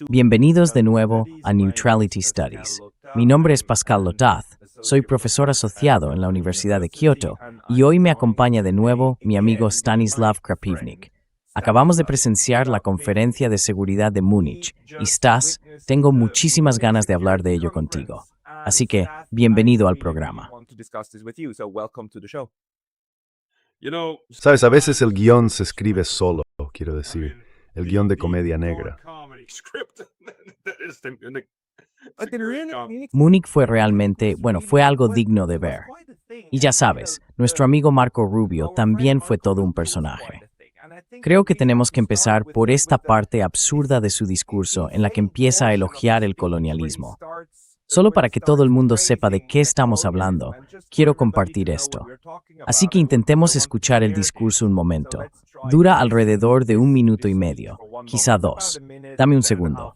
Bienvenidos de nuevo a Neutrality Studies. Mi nombre es Pascal Lotaz, soy profesor asociado en la Universidad de Kioto y hoy me acompaña de nuevo mi amigo Stanislav Krapivnik. Acabamos de presenciar la conferencia de seguridad de Múnich y Stas, tengo muchísimas ganas de hablar de ello contigo. Así que, bienvenido al programa. Sabes, a veces el guión se escribe solo, quiero decir, el guión de comedia negra. Múnich fue realmente, fue algo digno de ver. Y ya sabes, nuestro amigo Marco Rubio también fue todo un personaje. Creo que tenemos que empezar por esta parte absurda de su discurso en la que empieza a elogiar el colonialismo. Solo para que todo el mundo sepa de qué estamos hablando, quiero compartir esto. Así que intentemos escuchar el discurso un momento. Dura alrededor de 1 minuto y medio, quizá 2. Dame un segundo.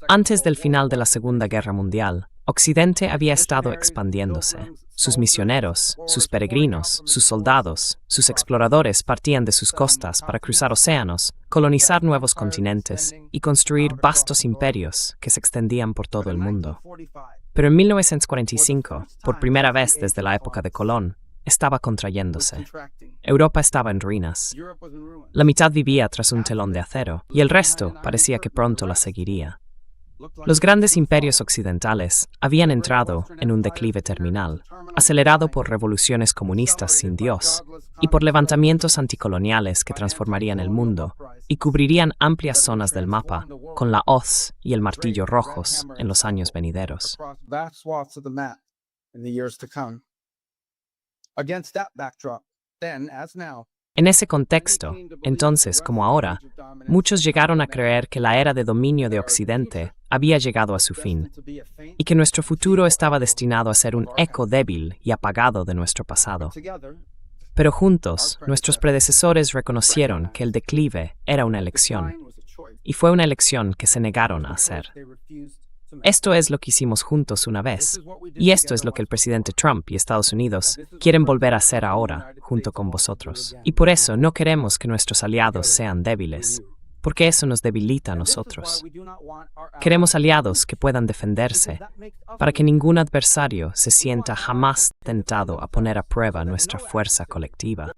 Antes del final de la Segunda Guerra Mundial, Occidente había estado expandiéndose. Sus misioneros, sus peregrinos, sus soldados, sus exploradores partían de sus costas para cruzar océanos, colonizar nuevos continentes y construir vastos imperios que se extendían por todo el mundo. Pero en 1945, por primera vez desde la época de Colón, estaba contrayéndose. Europa estaba en ruinas. La mitad vivía tras un telón de acero, y el resto parecía que pronto la seguiría. Los grandes imperios occidentales habían entrado en un declive terminal, acelerado por revoluciones comunistas sin Dios y por levantamientos anticoloniales que transformarían el mundo y cubrirían amplias zonas del mapa con la hoz y el martillo rojos en los años venideros. En ese contexto, entonces como ahora, muchos llegaron a creer que la era de dominio de Occidente había llegado a su fin y que nuestro futuro estaba destinado a ser un eco débil y apagado de nuestro pasado. Pero juntos, nuestros predecesores reconocieron que el declive era una elección, y fue una elección que se negaron a hacer. Esto es lo que hicimos juntos una vez, y esto es lo que el presidente Trump y Estados Unidos quieren volver a hacer ahora, junto con vosotros. Y por eso no queremos que nuestros aliados sean débiles, porque eso nos debilita a nosotros. Queremos aliados que puedan defenderse, para que ningún adversario se sienta jamás tentado a poner a prueba nuestra fuerza colectiva.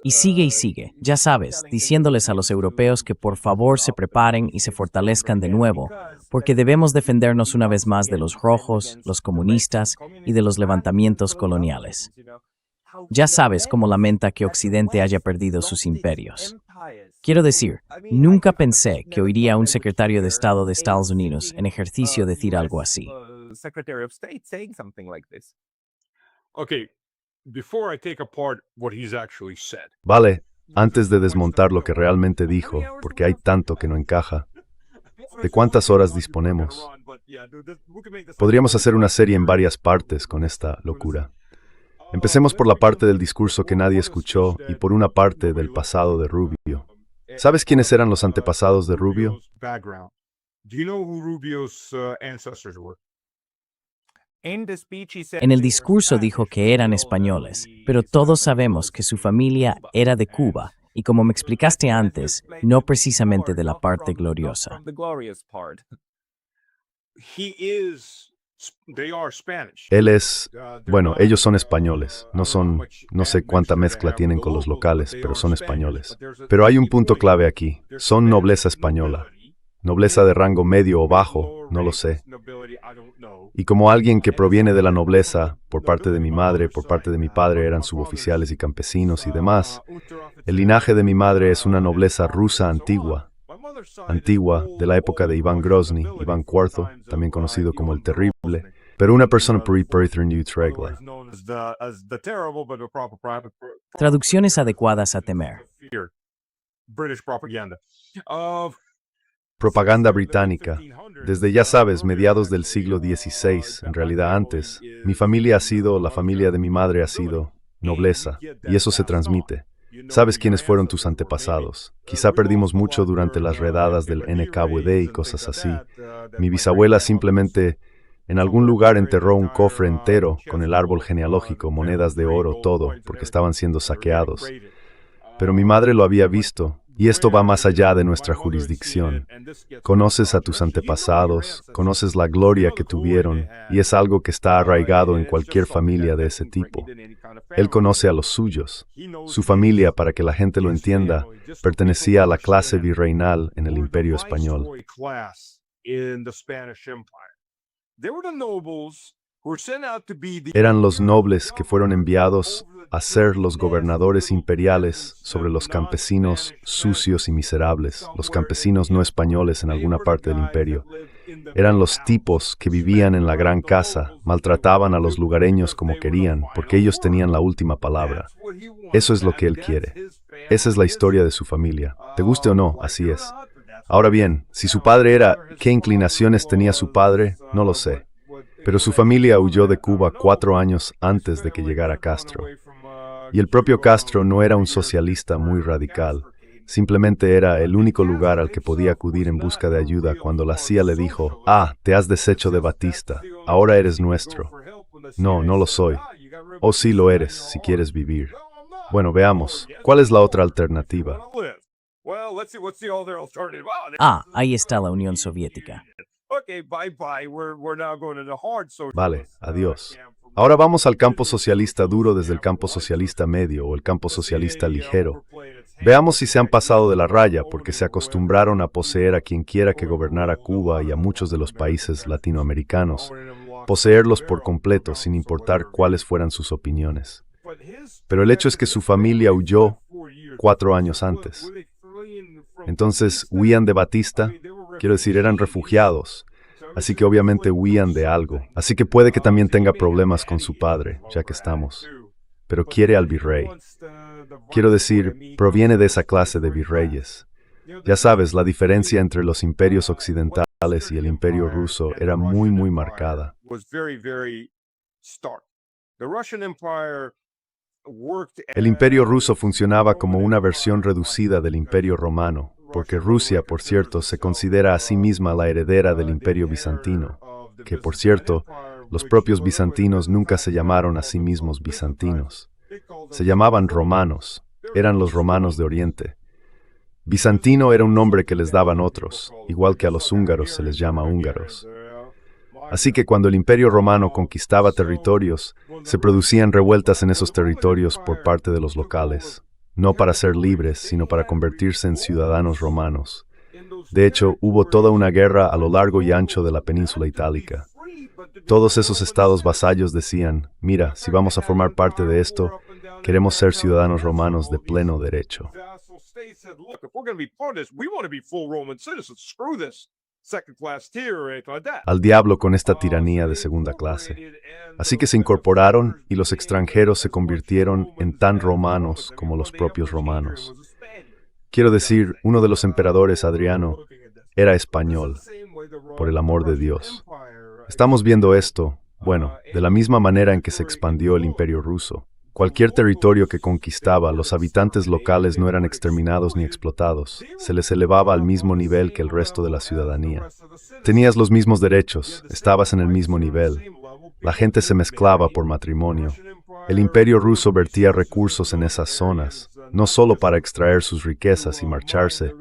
Y sigue, ya sabes, diciéndoles a los europeos que por favor se preparen y se fortalezcan de nuevo, porque debemos defendernos una vez más de los rojos, los comunistas y de los levantamientos coloniales. Ya sabes cómo lamenta que Occidente haya perdido sus imperios. Quiero decir, nunca pensé que oiría a un secretario de Estado de Estados Unidos en ejercicio decir algo así. Vale, antes de desmontar lo que realmente dijo, porque hay tanto que no encaja, ¿de cuántas horas disponemos? Podríamos hacer una serie en varias partes con esta locura. Empecemos por la parte del discurso que nadie escuchó y por una parte del pasado de Rubio. ¿Sabes quiénes eran los antepasados de Rubio? En el discurso dijo que eran españoles, pero todos sabemos que su familia era de Cuba, y como me explicaste antes, no precisamente de la parte gloriosa. Ellos son españoles, no sé cuánta mezcla tienen con los locales, pero son españoles. Pero hay un punto clave aquí, son nobleza española. Nobleza de rango medio o bajo, no lo sé. Y como alguien que proviene de la nobleza, por parte de mi madre, por parte de mi padre eran suboficiales y campesinos y demás, el linaje de mi madre es una nobleza rusa antigua, de la época de Iván Grozny, Iván IV, también conocido como el Terrible, pero una persona neutral. Traducciones adecuadas a temer. Propaganda británica. Desde, ya sabes, mediados del siglo XVI, en realidad antes, mi familia la familia de mi madre ha sido nobleza, y eso se transmite. Sabes quiénes fueron tus antepasados. Quizá perdimos mucho durante las redadas del NKVD y cosas así. Mi bisabuela simplemente En algún lugar enterró un cofre entero con el árbol genealógico, monedas de oro, todo, porque estaban siendo saqueados. Pero mi madre lo había visto, y esto va más allá de nuestra jurisdicción. Conoces a tus antepasados, conoces la gloria que tuvieron, y es algo que está arraigado en cualquier familia de ese tipo. Él conoce a los suyos. Su familia, para que la gente lo entienda, pertenecía a la clase virreinal en el Imperio Español. Eran los nobles que fueron enviados a ser los gobernadores imperiales sobre los campesinos sucios y miserables, los campesinos no españoles en alguna parte del imperio. Eran los tipos que vivían en la gran casa, maltrataban a los lugareños como querían, porque ellos tenían la última palabra. Eso es lo que él quiere. Esa es la historia de su familia. Te guste o no, así es. Ahora bien, si su padre era, ¿qué inclinaciones tenía su padre? No lo sé. Pero su familia huyó de Cuba 4 años antes de que llegara Castro. Y el propio Castro no era un socialista muy radical. Simplemente era el único lugar al que podía acudir en busca de ayuda cuando la CIA le dijo, te has deshecho de Batista, ahora eres nuestro. No, no lo soy. O sí lo eres, si quieres vivir. Bueno, veamos, ¿cuál es la otra alternativa? Ahí está la Unión Soviética. Vale, adiós. Ahora vamos al campo socialista duro desde el campo socialista medio o el campo socialista ligero. Veamos si se han pasado de la raya porque se acostumbraron a poseer a quien quiera que gobernara Cuba y a muchos de los países latinoamericanos. Poseerlos por completo sin importar cuáles fueran sus opiniones. Pero el hecho es que su familia huyó 4 años antes. Entonces, huían de Batista, quiero decir, eran refugiados. Así que obviamente huían de algo. Así que puede que también tenga problemas con su padre, ya que estamos. Pero quiere al virrey. Quiero decir, proviene de esa clase de virreyes. Ya sabes, la diferencia entre los imperios occidentales y el imperio ruso era muy, muy marcada. El imperio ruso funcionaba como una versión reducida del imperio romano, porque Rusia, por cierto, se considera a sí misma la heredera del imperio bizantino, que, por cierto, los propios bizantinos nunca se llamaron a sí mismos bizantinos. Se llamaban romanos, eran los romanos de Oriente. Bizantino era un nombre que les daban otros, igual que a los húngaros se les llama húngaros. Así que cuando el imperio romano conquistaba territorios, se producían revueltas en esos territorios por parte de los locales. No para ser libres, sino para convertirse en ciudadanos romanos. De hecho, hubo toda una guerra a lo largo y ancho de la península itálica. Todos esos estados vasallos decían, mira, si vamos a formar parte de esto, queremos ser ciudadanos romanos de pleno derecho. Al diablo con esta tiranía de segunda clase. Así que se incorporaron y los extranjeros se convirtieron en tan romanos como los propios romanos. Quiero decir, uno de los emperadores, Adriano, era español, por el amor de Dios. Estamos viendo esto, bueno, de la misma manera en que se expandió el imperio ruso. Cualquier territorio que conquistaba, los habitantes locales no eran exterminados ni explotados. Se les elevaba al mismo nivel que el resto de la ciudadanía. Tenías los mismos derechos, estabas en el mismo nivel. La gente se mezclaba por matrimonio. El imperio ruso vertía recursos en esas zonas, no solo para extraer sus riquezas y marcharse,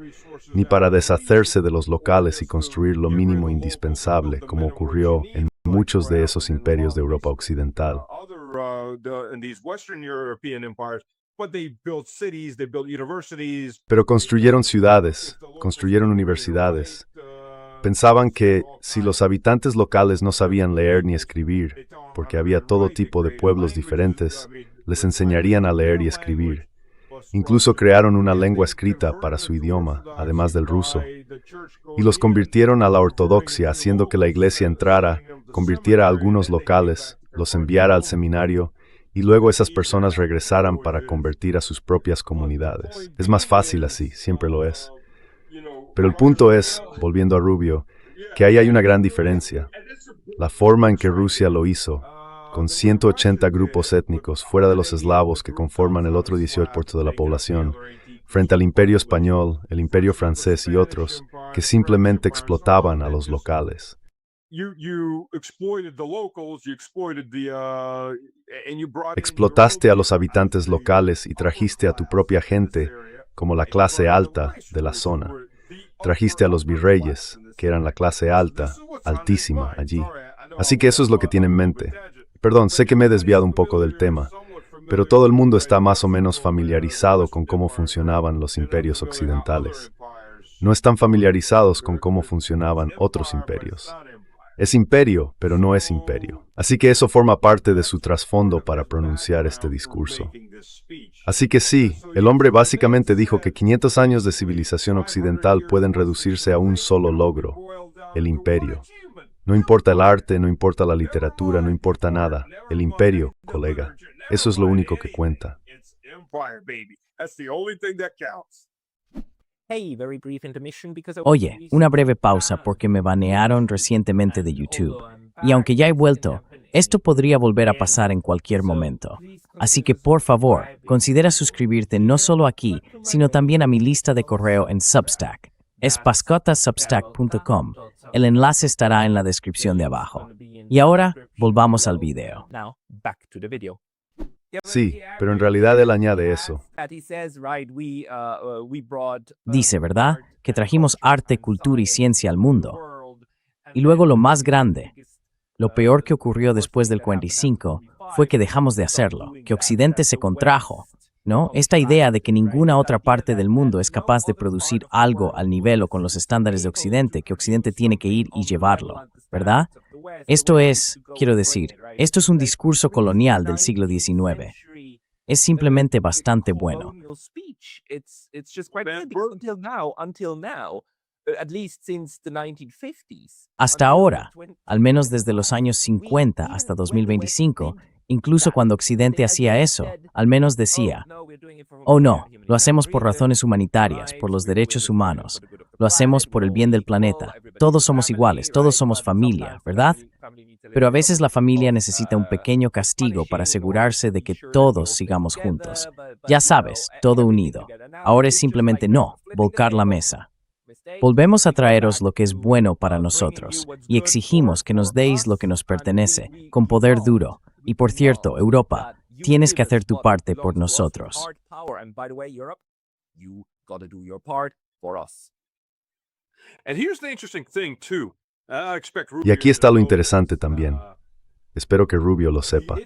ni para deshacerse de los locales y construir lo mínimo indispensable, como ocurrió en muchos de esos imperios de Europa Occidental. Pero construyeron ciudades, construyeron universidades. Pensaban que si los habitantes locales no sabían leer ni escribir, porque había todo tipo de pueblos diferentes, les enseñarían a leer y escribir. Incluso crearon una lengua escrita para su idioma, además del ruso, y los convirtieron a la ortodoxia, haciendo que la iglesia entrara, convirtiera a algunos locales, los enviara al seminario, y luego esas personas regresaran para convertir a sus propias comunidades. Es más fácil así, siempre lo es. Pero el punto es, volviendo a Rubio, que ahí hay una gran diferencia. La forma en que Rusia lo hizo, con 180 grupos étnicos fuera de los eslavos que conforman el otro 18% de la población, frente al imperio español, el imperio francés y otros, que simplemente explotaban a los locales. Explotaste a los habitantes locales y trajiste a tu propia gente como la clase alta de la zona. Trajiste a los virreyes, que eran la clase alta, altísima allí. Así que eso es lo que tiene en mente. Perdón, sé que me he desviado un poco del tema, pero todo el mundo está más o menos familiarizado con cómo funcionaban los imperios occidentales. No están familiarizados con cómo funcionaban otros imperios. Es imperio, pero no es imperio. Así que eso forma parte de su trasfondo para pronunciar este discurso. Así que sí, el hombre básicamente dijo que 500 años de civilización occidental pueden reducirse a un solo logro, el imperio. No importa el arte, no importa la literatura, no importa nada. El imperio, colega. Eso es lo único que cuenta. Oye, una breve pausa porque me banearon recientemente de YouTube. Y aunque ya he vuelto, esto podría volver a pasar en cualquier momento. Así que por favor, considera suscribirte no solo aquí, sino también a mi lista de correo en Substack. Es pascotasubstack.com. El enlace estará en la descripción de abajo. Y ahora, volvamos al video. Sí, pero en realidad él añade eso. Dice, ¿verdad?, que trajimos arte, cultura y ciencia al mundo. Y luego lo más grande, lo peor que ocurrió después del 45, fue que dejamos de hacerlo, que Occidente se contrajo, ¿no? Esta idea de que ninguna otra parte del mundo es capaz de producir algo al nivel o con los estándares de Occidente, que Occidente tiene que ir y llevarlo, ¿verdad? Esto es, quiero decir, esto es un discurso colonial del siglo XIX. Es simplemente bastante bueno. Hasta ahora, al menos desde los años 50 hasta 2025, incluso cuando Occidente hacía eso, al menos decía, oh no, lo hacemos por razones humanitarias, por los derechos humanos, lo hacemos por el bien del planeta, todos somos iguales, todos somos familia, ¿verdad? Pero a veces la familia necesita un pequeño castigo para asegurarse de que todos sigamos juntos. Ya sabes, todo unido. Ahora es simplemente no, volcar la mesa. Volvemos a traeros lo que es bueno para nosotros y exigimos que nos deis lo que nos pertenece, con poder duro. Y por cierto, Europa, tienes que hacer tu parte por nosotros. Y aquí está lo interesante también. Espero que Rubio lo sepa.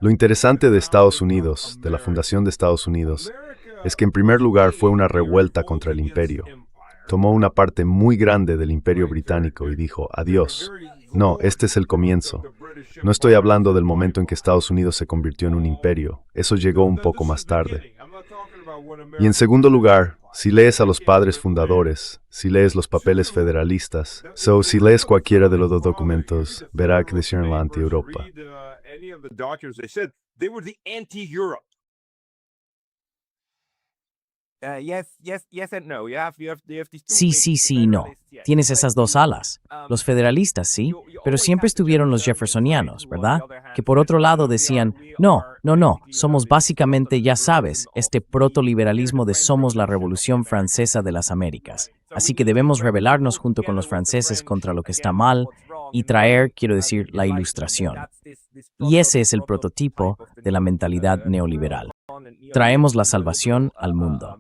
Lo interesante de Estados Unidos, de la fundación de Estados Unidos, es que en primer lugar fue una revuelta contra el imperio. Tomó una parte muy grande del imperio británico y dijo, adiós. No, este es el comienzo. No estoy hablando del momento en que Estados Unidos se convirtió en un imperio. Eso llegó un poco más tarde. Y en segundo lugar, si lees a los padres fundadores, si lees los papeles federalistas, si lees cualquiera de los dos documentos, verá que decían la anti-Europa. Sí y no. Tienes esas dos alas. Los federalistas, sí, pero siempre estuvieron los jeffersonianos, ¿verdad? Que por otro lado decían, no, somos básicamente, ya sabes, este protoliberalismo de somos la Revolución Francesa de las Américas. Así que debemos rebelarnos junto con los franceses contra lo que está mal y traer, quiero decir, la ilustración. Y ese es el prototipo de la mentalidad neoliberal. Traemos la salvación al mundo.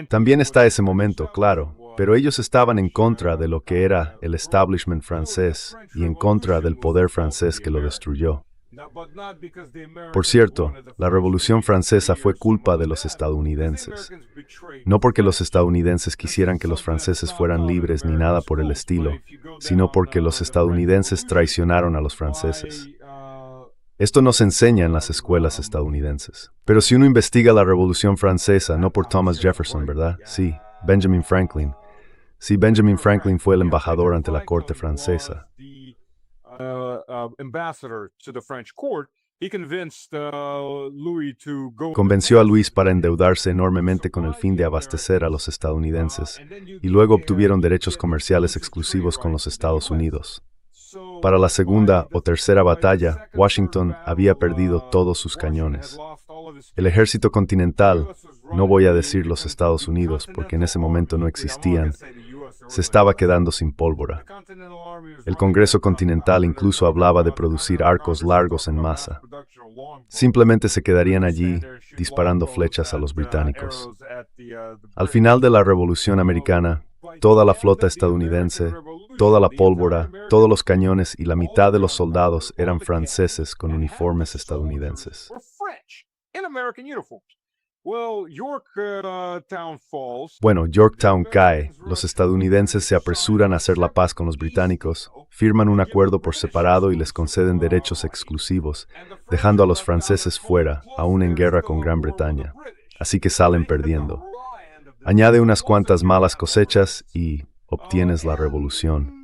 También está ese momento, claro, pero ellos estaban en contra de lo que era el establishment francés y en contra del poder francés que lo destruyó. Por cierto, la Revolución Francesa fue culpa de los estadounidenses. No porque los estadounidenses quisieran que los franceses fueran libres ni nada por el estilo, sino porque los estadounidenses traicionaron a los franceses. Esto no se enseña en las escuelas estadounidenses. Pero si uno investiga la Revolución Francesa, no por Thomas Jefferson, ¿verdad? Sí, Benjamin Franklin. Sí, Benjamin Franklin fue el embajador ante la corte francesa. Convenció a Luis para endeudarse enormemente con el fin de abastecer a los estadounidenses, y luego obtuvieron derechos comerciales exclusivos con los Estados Unidos. Para la segunda o tercera batalla, Washington había perdido todos sus cañones. El ejército continental, no voy a decir los Estados Unidos porque en ese momento no existían, se estaba quedando sin pólvora. El Congreso Continental incluso hablaba de producir arcos largos en masa. Simplemente se quedarían allí disparando flechas a los británicos. Al final de la Revolución Americana, toda la flota estadounidense, toda la pólvora, todos los cañones y la mitad de los soldados eran franceses con uniformes estadounidenses. Bueno, Yorktown cae, los estadounidenses se apresuran a hacer la paz con los británicos, firman un acuerdo por separado y les conceden derechos exclusivos, dejando a los franceses fuera, aún en guerra con Gran Bretaña. Así que salen perdiendo. Añade unas cuantas malas cosechas y obtienes la revolución.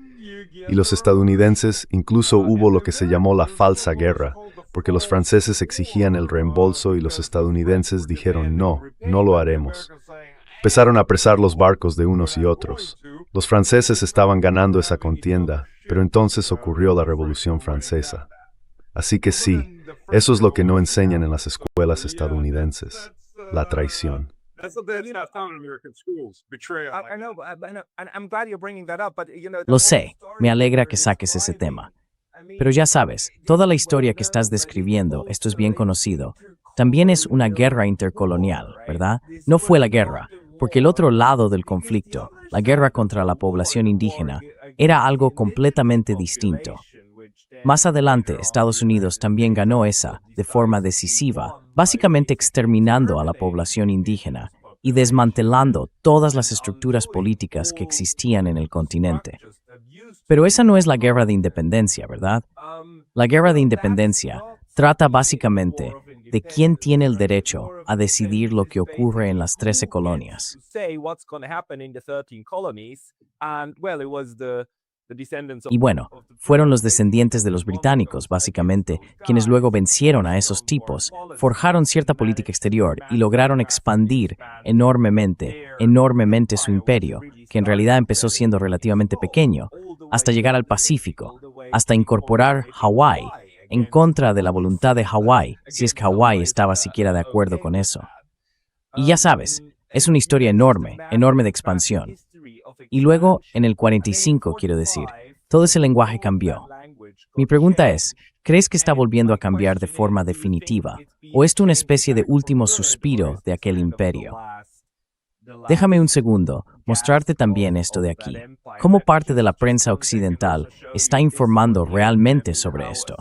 Y los estadounidenses incluso hubo lo que se llamó la falsa guerra, porque los franceses exigían el reembolso y los estadounidenses dijeron no, no lo haremos. Empezaron a apresar los barcos de unos y otros. Los franceses estaban ganando esa contienda, pero entonces ocurrió la Revolución Francesa. Así que sí, eso es lo que no enseñan en las escuelas estadounidenses, la traición. Lo sé, me alegra que saques ese tema. Pero ya sabes, toda la historia que estás describiendo, esto es bien conocido, también es una guerra intercolonial, ¿verdad? No fue la guerra, porque el otro lado del conflicto, la guerra contra la población indígena, era algo completamente distinto. Más adelante, Estados Unidos también ganó esa, de forma decisiva, básicamente exterminando a la población indígena y desmantelando todas las estructuras políticas que existían en el continente. Pero esa no es la guerra de independencia, ¿verdad? La guerra de independencia trata básicamente de quién tiene el derecho a decidir lo que ocurre en las 13 colonias. Y bueno, fueron los descendientes de los británicos, básicamente, quienes luego vencieron a esos tipos, forjaron cierta política exterior y lograron expandir enormemente su imperio, que en realidad empezó siendo relativamente pequeño, hasta llegar al Pacífico, hasta incorporar Hawái, en contra de la voluntad de Hawái, si es que Hawái estaba siquiera de acuerdo con eso. Y ya sabes, es una historia enorme de expansión. Y luego, en el 45, quiero decir, todo ese lenguaje cambió. Mi pregunta es, ¿crees que está volviendo a cambiar de forma definitiva? ¿O es una especie de último suspiro de aquel imperio? Déjame un segundo mostrarte también esto de aquí. ¿Cómo parte de la prensa occidental está informando realmente sobre esto?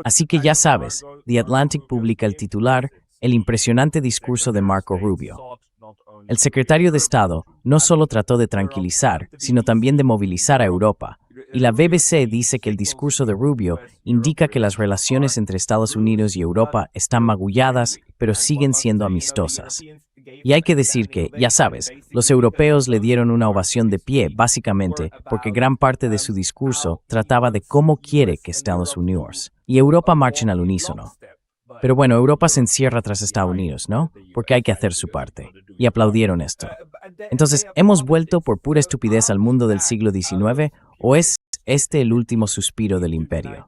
Así que ya sabes, The Atlantic publica el titular, el impresionante discurso de Marco Rubio. El secretario de Estado no solo trató de tranquilizar, sino también de movilizar a Europa. Y la BBC dice que el discurso de Rubio indica que las relaciones entre Estados Unidos y Europa están magulladas, pero siguen siendo amistosas. Y hay que decir que, ya sabes, los europeos le dieron una ovación de pie, básicamente, porque gran parte de su discurso trataba de cómo quiere que Estados Unidos y Europa marchen al unísono. Pero bueno, Europa se encierra tras Estados Unidos, ¿no? Porque hay que hacer su parte. Y aplaudieron esto. Entonces, ¿hemos vuelto por pura estupidez al mundo del siglo XIX o es este el último suspiro del imperio?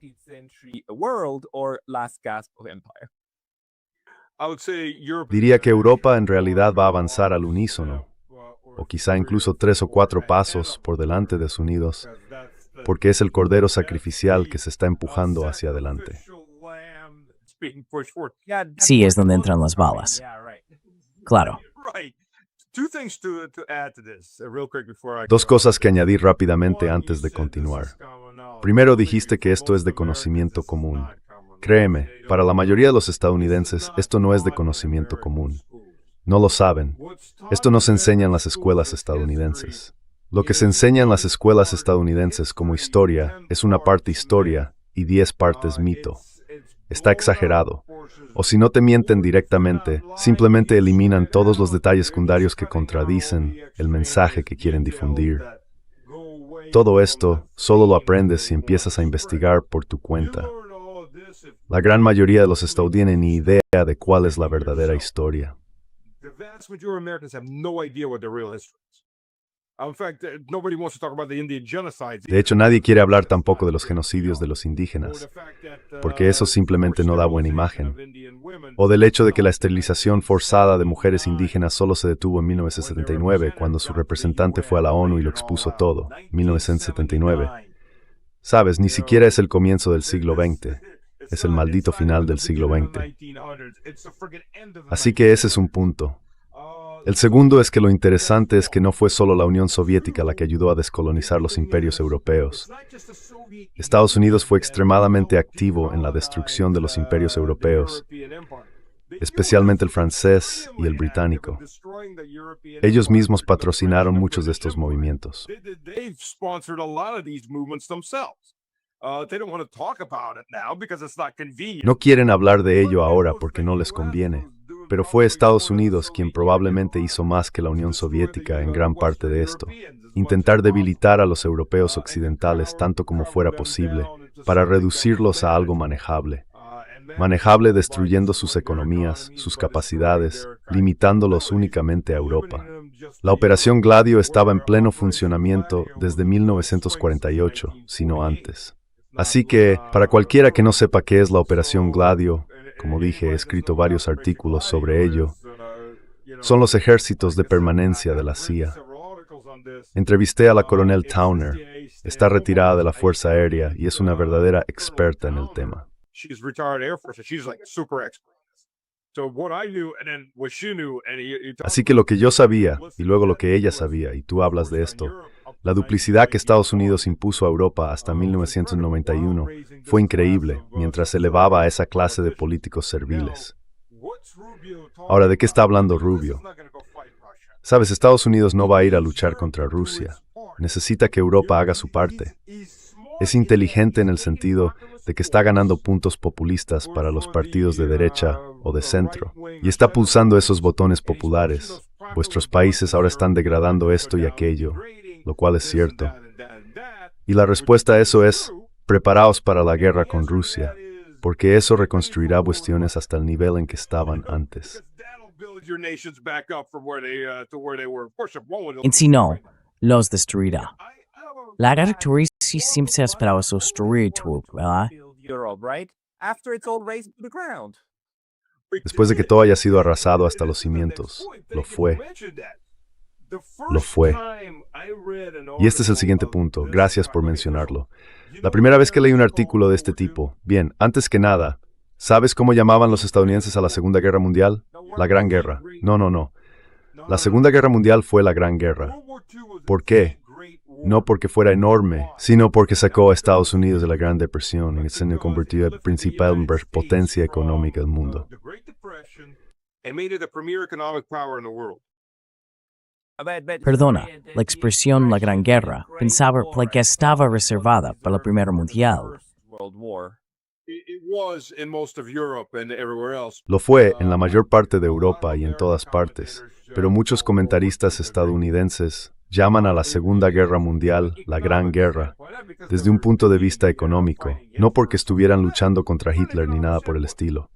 Diría que Europa en realidad va a avanzar al unísono, o quizá incluso 3 o 4 pasos por delante de Estados Unidos, porque es el cordero sacrificial que se está empujando hacia adelante. Sí, es donde entran las balas. Claro. Dos cosas que añadir rápidamente antes de continuar. Primero, dijiste que esto es de conocimiento común. Créeme, para la mayoría de los estadounidenses esto no es de conocimiento común. No lo saben. Esto no se enseña en las escuelas estadounidenses. Lo que se enseña en las escuelas estadounidenses como historia es una parte historia y 10 partes mito. Está exagerado. O si no te mienten directamente, simplemente eliminan todos los detalles secundarios que contradicen el mensaje que quieren difundir. Todo esto solo lo aprendes si empiezas a investigar por tu cuenta. La gran mayoría de los estadounidenses no tienen ni idea de cuál es la verdadera historia. De hecho, nadie quiere hablar tampoco de los genocidios de los indígenas, porque eso simplemente no da buena imagen. O del hecho de que la esterilización forzada de mujeres indígenas solo se detuvo en 1979, cuando su representante fue a la ONU y lo expuso todo, 1979. Sabes, ni siquiera es el comienzo del siglo XX, es el maldito final del siglo XX. Así que ese es un punto. El segundo es que lo interesante es que no fue solo la Unión Soviética la que ayudó a descolonizar los imperios europeos. Estados Unidos fue extremadamente activo en la destrucción de los imperios europeos, especialmente el francés y el británico. Ellos mismos patrocinaron muchos de estos movimientos. No quieren hablar de ello ahora porque no les conviene, pero fue Estados Unidos quien probablemente hizo más que la Unión Soviética en gran parte de esto. Intentar debilitar a los europeos occidentales tanto como fuera posible, para reducirlos a algo manejable. Manejable destruyendo sus economías, sus capacidades, limitándolos únicamente a Europa. La Operación Gladio estaba en pleno funcionamiento desde 1948, si no antes. Así que, para cualquiera que no sepa qué es la Operación Gladio, como dije, he escrito varios artículos sobre ello, son los ejércitos de permanencia de la CIA. Entrevisté a la coronel Towner, está retirada de la Fuerza Aérea y es una verdadera experta en el tema. Así que lo que yo sabía, y luego lo que ella sabía, y tú hablas de esto, la duplicidad que Estados Unidos impuso a Europa hasta 1991 fue increíble mientras elevaba a esa clase de políticos serviles. Ahora, ¿de qué está hablando Rubio? Sabes, Estados Unidos no va a ir a luchar contra Rusia. Necesita que Europa haga su parte. Es inteligente en el sentido de que está ganando puntos populistas para los partidos de derecha o de centro, y está pulsando esos botones populares. Vuestros países ahora están degradando esto y aquello, lo cual es cierto. Y la respuesta a eso es, preparaos para la guerra con Rusia, porque eso reconstruirá cuestiones hasta el nivel en que estaban antes. En sí no, los destruirá. La guerra siempre se esperaba destruir tú, ¿verdad? Después de que todo haya sido arrasado hasta los cimientos, lo fue. Lo fue. Y este es el siguiente punto, gracias por mencionarlo. La primera vez que leí un artículo de este tipo, bien, antes que nada, ¿sabes cómo llamaban los estadounidenses a la Segunda Guerra Mundial? La Gran Guerra. No. La Segunda Guerra Mundial fue la Gran Guerra. ¿Por qué? No porque fuera enorme, sino porque sacó a Estados Unidos de la Gran Depresión y se convirtió en la principal potencia económica del mundo. Perdona, la expresión la Gran Guerra pensaba que estaba reservada para la Primera Mundial. Lo fue en la mayor parte de Europa y en todas partes, pero muchos comentaristas estadounidenses llaman a la Segunda Guerra Mundial la Gran Guerra, desde un punto de vista económico, no porque estuvieran luchando contra Hitler ni nada por el estilo.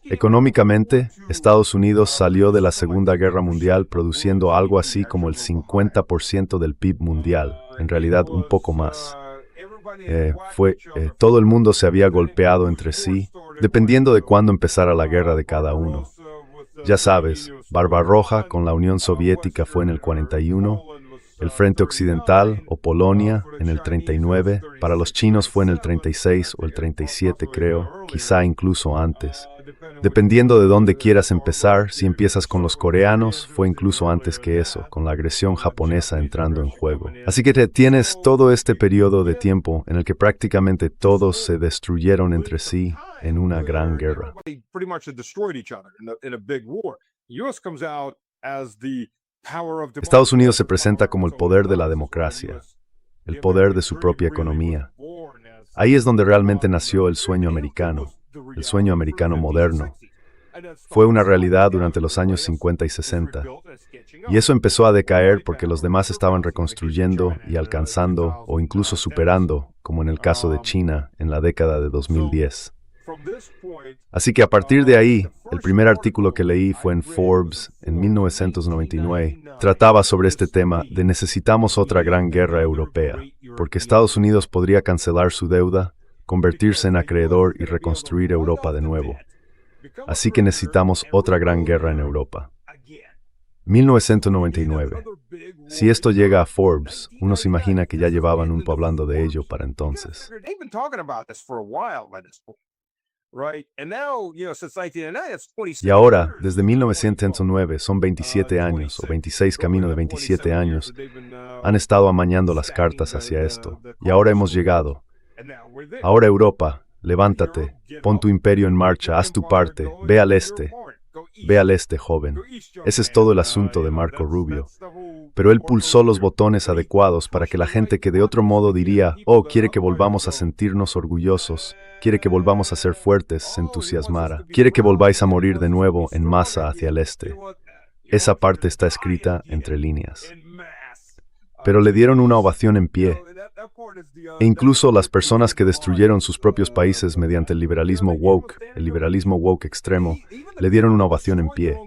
Económicamente, Estados Unidos salió de la Segunda Guerra Mundial produciendo algo así como el 50% del PIB mundial, en realidad un poco más. Todo el mundo se había golpeado entre sí, dependiendo de cuándo empezara la guerra de cada uno. Ya sabes, Barbarroja con la Unión Soviética fue en el 41, el Frente Occidental o Polonia en el 39, para los chinos fue en el 36 o el 37 creo, quizá incluso antes. Dependiendo de dónde quieras empezar, si empiezas con los coreanos, fue incluso antes que eso, con la agresión japonesa entrando en juego. Así que tienes todo este periodo de tiempo en el que prácticamente todos se destruyeron entre sí en una gran guerra. Estados Unidos se presenta como el poder de la democracia, el poder de su propia economía. Ahí es donde realmente nació el sueño americano moderno. Fue una realidad durante los años 50 y 60. Y eso empezó a decaer porque los demás estaban reconstruyendo y alcanzando o incluso superando, como en el caso de China en la década de 2010. Así que a partir de ahí, el primer artículo que leí fue en Forbes en 1999. Trataba sobre este tema de necesitamos otra gran guerra europea, porque Estados Unidos podría cancelar su deuda, convertirse en acreedor y reconstruir Europa de nuevo. Así que necesitamos otra gran guerra en Europa. 1999. Si esto llega a Forbes, uno se imagina que ya llevaban un poco hablando de ello para entonces. Y ahora, desde 1909, son 27 años, o 26 camino de 27 años, han estado amañando las cartas hacia esto. Y ahora hemos llegado. Ahora Europa, levántate, pon tu imperio en marcha, haz tu parte, ve al este, joven. Ese es todo el asunto de Marco Rubio. Pero él pulsó los botones adecuados para que la gente que de otro modo diría, oh, quiere que volvamos a sentirnos orgullosos, quiere que volvamos a ser fuertes, se entusiasmara, quiere que volváis a morir de nuevo en masa hacia el este. Esa parte está escrita entre líneas. Pero le dieron una ovación en pie. E incluso las personas que destruyeron sus propios países mediante el liberalismo woke extremo, le dieron una ovación en pie.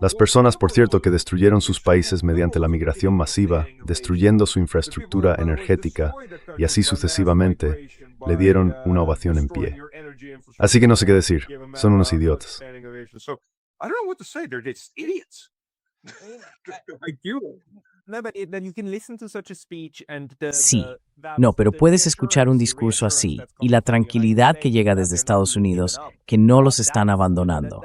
Las personas, por cierto, que destruyeron sus países mediante la migración masiva, destruyendo su infraestructura energética, y así sucesivamente, le dieron una ovación en pie. Así que no sé qué decir, son unos idiotas. Sí. No, pero puedes escuchar un discurso así y la tranquilidad que llega desde Estados Unidos, que no los están abandonando.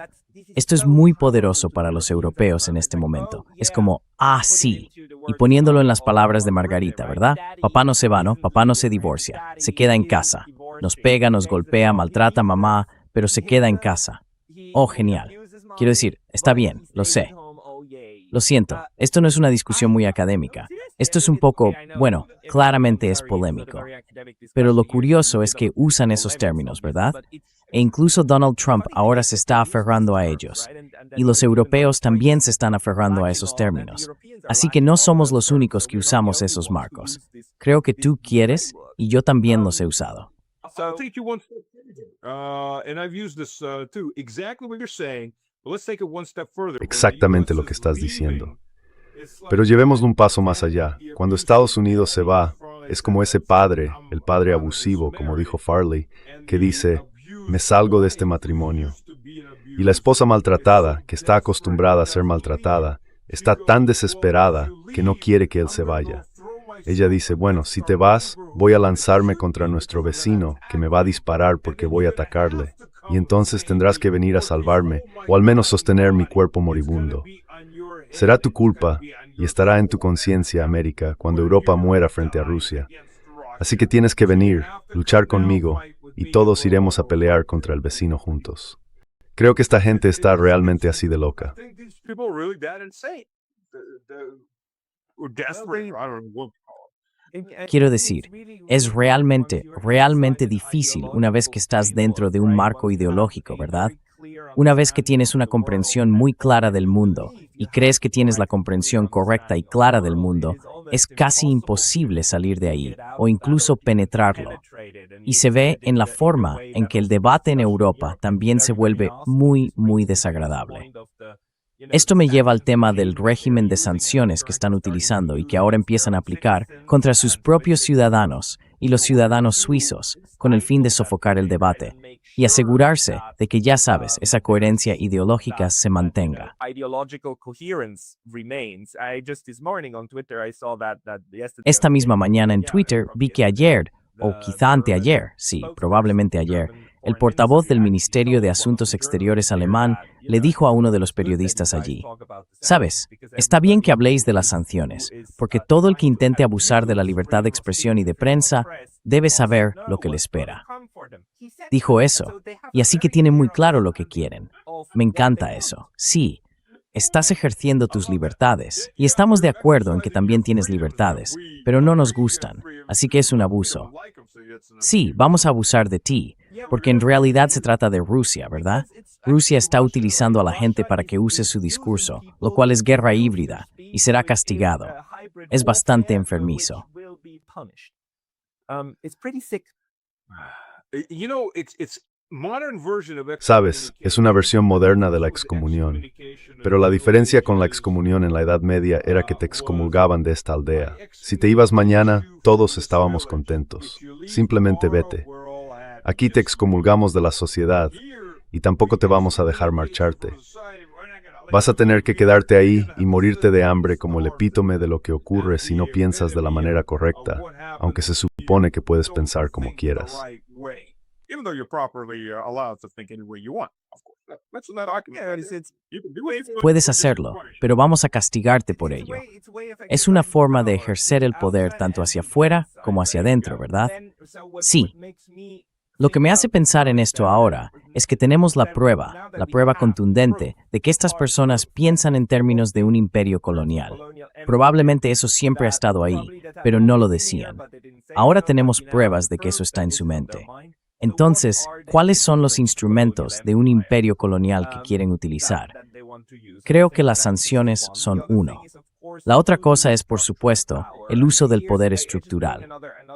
Esto es muy poderoso para los europeos en este momento. Es como, sí. Y poniéndolo en las palabras de Margarita, ¿verdad? Papá no se va, ¿no? Papá no se divorcia. Se queda en casa. Nos pega, nos golpea, maltrata a mamá, pero se queda en casa. Oh, genial. Quiero decir, está bien, lo sé. Lo siento, esto no es una discusión muy académica. Esto es un poco, bueno, claramente es polémico. Pero lo curioso es que usan esos términos, ¿verdad? E incluso Donald Trump ahora se está aferrando a ellos. Y los europeos también se están aferrando a esos términos. Así que no somos los únicos que usamos esos marcos. Creo que tú quieres y yo también los he usado. Exactamente lo que estás diciendo. Pero llevémoslo un paso más allá. Cuando Estados Unidos se va, es como ese padre, el padre abusivo, como dijo Farley, que dice, me salgo de este matrimonio. Y la esposa maltratada, que está acostumbrada a ser maltratada, está tan desesperada que no quiere que él se vaya. Ella dice, bueno, si te vas, voy a lanzarme contra nuestro vecino, que me va a disparar porque voy a atacarle. Y entonces tendrás que venir a salvarme, o al menos sostener mi cuerpo moribundo. Será tu culpa, y estará en tu conciencia, América, cuando Europa muera frente a Rusia. Así que tienes que venir, luchar conmigo, y todos iremos a pelear contra el vecino juntos. Creo que esta gente está realmente así de loca. Quiero decir, es realmente difícil una vez que estás dentro de un marco ideológico, ¿verdad? Una vez que tienes una comprensión muy clara del mundo y crees que tienes la comprensión correcta y clara del mundo, es casi imposible salir de ahí o incluso penetrarlo. Y se ve en la forma en que el debate en Europa también se vuelve muy desagradable. Esto me lleva al tema del régimen de sanciones que están utilizando y que ahora empiezan a aplicar contra sus propios ciudadanos y los ciudadanos suizos con el fin de sofocar el debate y asegurarse de que, ya sabes, esa coherencia ideológica se mantenga. Esta misma mañana en Twitter vi que ayer, o quizá anteayer, sí, probablemente ayer, el portavoz del Ministerio de Asuntos Exteriores alemán le dijo a uno de los periodistas allí, «Sabes, está bien que habléis de las sanciones, porque todo el que intente abusar de la libertad de expresión y de prensa debe saber lo que le espera». Dijo eso, y así que tienen muy claro lo que quieren. Me encanta eso. Sí, estás ejerciendo tus libertades, y estamos de acuerdo en que también tienes libertades, pero no nos gustan, así que es un abuso. Sí, vamos a abusar de ti, porque en realidad se trata de Rusia, ¿verdad? Rusia está utilizando a la gente para que use su discurso, lo cual es guerra híbrida, y será castigado. Es bastante enfermizo. Sabes, es una versión moderna de la excomunión. Pero la diferencia con la excomunión en la Edad Media era que te excomulgaban de esta aldea. Si te ibas mañana, todos estábamos contentos. Simplemente vete. Aquí te excomulgamos de la sociedad y tampoco te vamos a dejar marcharte. Vas a tener que quedarte ahí y morirte de hambre como el epítome de lo que ocurre si no piensas de la manera correcta, aunque se supone que puedes pensar como quieras. Puedes hacerlo, pero vamos a castigarte por ello. Es una forma de ejercer el poder tanto hacia afuera como hacia adentro, ¿verdad? Sí. Lo que me hace pensar en esto ahora es que tenemos la prueba contundente de que estas personas piensan en términos de un imperio colonial. Probablemente eso siempre ha estado ahí, pero no lo decían. Ahora tenemos pruebas de que eso está en su mente. Entonces, ¿cuáles son los instrumentos de un imperio colonial que quieren utilizar? Creo que las sanciones son uno. La otra cosa es, por supuesto, el uso del poder estructural.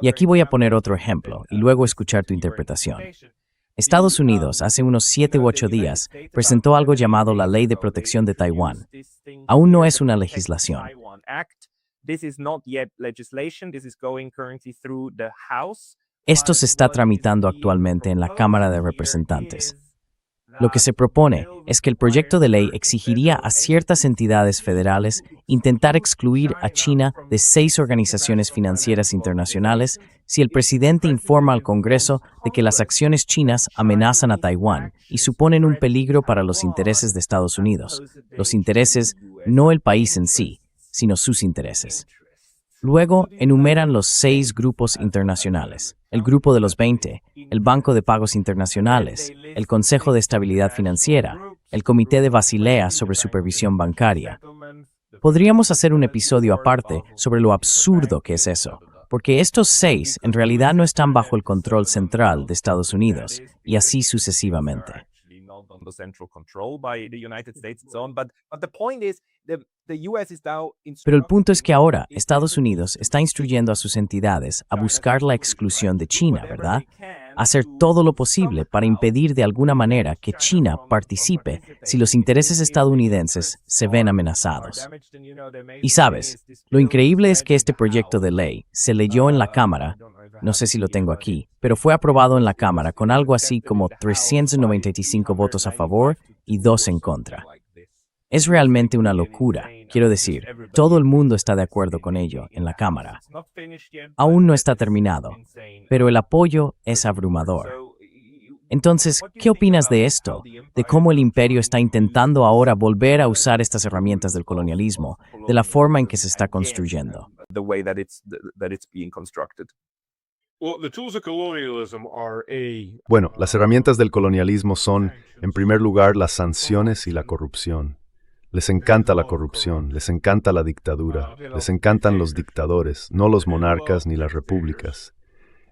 Y aquí voy a poner otro ejemplo y luego escuchar tu interpretación. Estados Unidos, hace unos 7 u 8 días, presentó algo llamado la Ley de Protección de Taiwán. Aún no es una legislación. Esto se está tramitando actualmente en la Cámara de Representantes. Lo que se propone es que el proyecto de ley exigiría a ciertas entidades federales intentar excluir a China de 6 organizaciones financieras internacionales si el presidente informa al Congreso de que las acciones chinas amenazan a Taiwán y suponen un peligro para los intereses de Estados Unidos. Los intereses, no el país en sí, sino sus intereses. Luego enumeran los 6 grupos internacionales, el Grupo de los 20, el Banco de Pagos Internacionales, el Consejo de Estabilidad Financiera, el Comité de Basilea sobre Supervisión Bancaria. Podríamos hacer un episodio aparte sobre lo absurdo que es eso, porque estos 6 en realidad no están bajo el control central de Estados Unidos, y así sucesivamente. Pero el punto es que ahora Estados Unidos está instruyendo a sus entidades a buscar la exclusión de China, ¿verdad? Hacer todo lo posible para impedir de alguna manera que China participe si los intereses estadounidenses se ven amenazados. Y sabes, lo increíble es que este proyecto de ley se leyó en la Cámara, no sé si lo tengo aquí, pero fue aprobado en la Cámara con algo así como 395 votos a favor y 2 en contra. Es realmente una locura. Quiero decir, todo el mundo está de acuerdo con ello en la Cámara. Aún no está terminado, pero el apoyo es abrumador. Entonces, ¿qué opinas de esto? De cómo el imperio está intentando ahora volver a usar estas herramientas del colonialismo, de la forma en que se está construyendo. Bueno, las herramientas del colonialismo son, en primer lugar, las sanciones y la corrupción. Les encanta la corrupción, les encanta la dictadura, les encantan los dictadores, no los monarcas ni las repúblicas.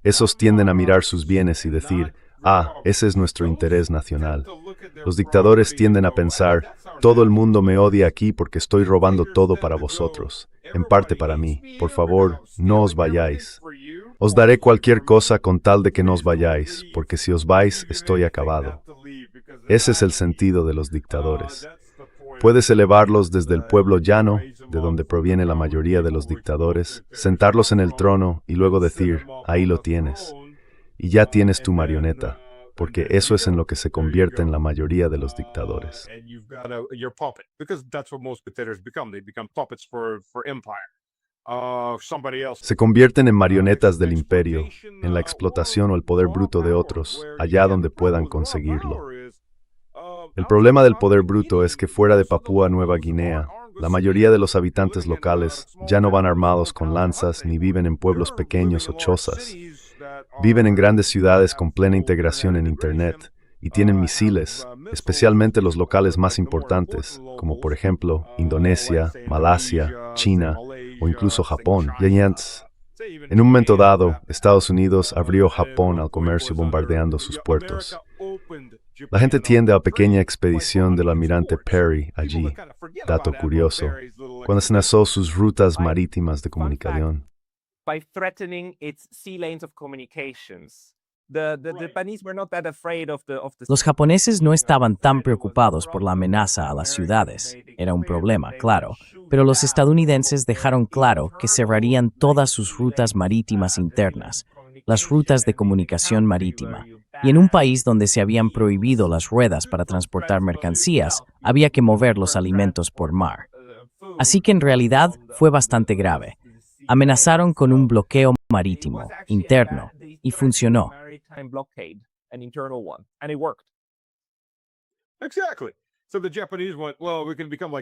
Esos tienden a mirar sus bienes y decir, ese es nuestro interés nacional. Los dictadores tienden a pensar, todo el mundo me odia aquí porque estoy robando todo para vosotros, en parte para mí. Por favor, no os vayáis. Os daré cualquier cosa con tal de que no os vayáis, porque si os vais, estoy acabado. Ese es el sentido de los dictadores. Puedes elevarlos desde el pueblo llano, de donde proviene la mayoría de los dictadores, sentarlos en el trono y luego decir, ahí lo tienes. Y ya tienes tu marioneta, porque eso es en lo que se convierten la mayoría de los dictadores. Se convierten en marionetas del imperio, en la explotación o el poder bruto de otros, allá donde puedan conseguirlo. El problema del poder bruto es que fuera de Papúa Nueva Guinea, la mayoría de los habitantes locales ya no van armados con lanzas ni viven en pueblos pequeños o chozas. Viven en grandes ciudades con plena integración en Internet y tienen misiles, especialmente los locales más importantes, como por ejemplo Indonesia, Malasia, China o incluso Japón. En un momento dado, Estados Unidos abrió Japón al comercio bombardeando sus puertos. La gente tiende a la pequeña expedición del almirante Perry allí, dato curioso, cuando se lanzó sus rutas marítimas de comunicación. Los japoneses no estaban tan preocupados por la amenaza a las ciudades. Era un problema, claro, pero los estadounidenses dejaron claro que cerrarían todas sus rutas marítimas internas, las rutas de comunicación marítima. Y en un país donde se habían prohibido las ruedas para transportar mercancías, había que mover los alimentos por mar. Así que en realidad fue bastante grave. Amenazaron con un bloqueo marítimo, interno, y funcionó.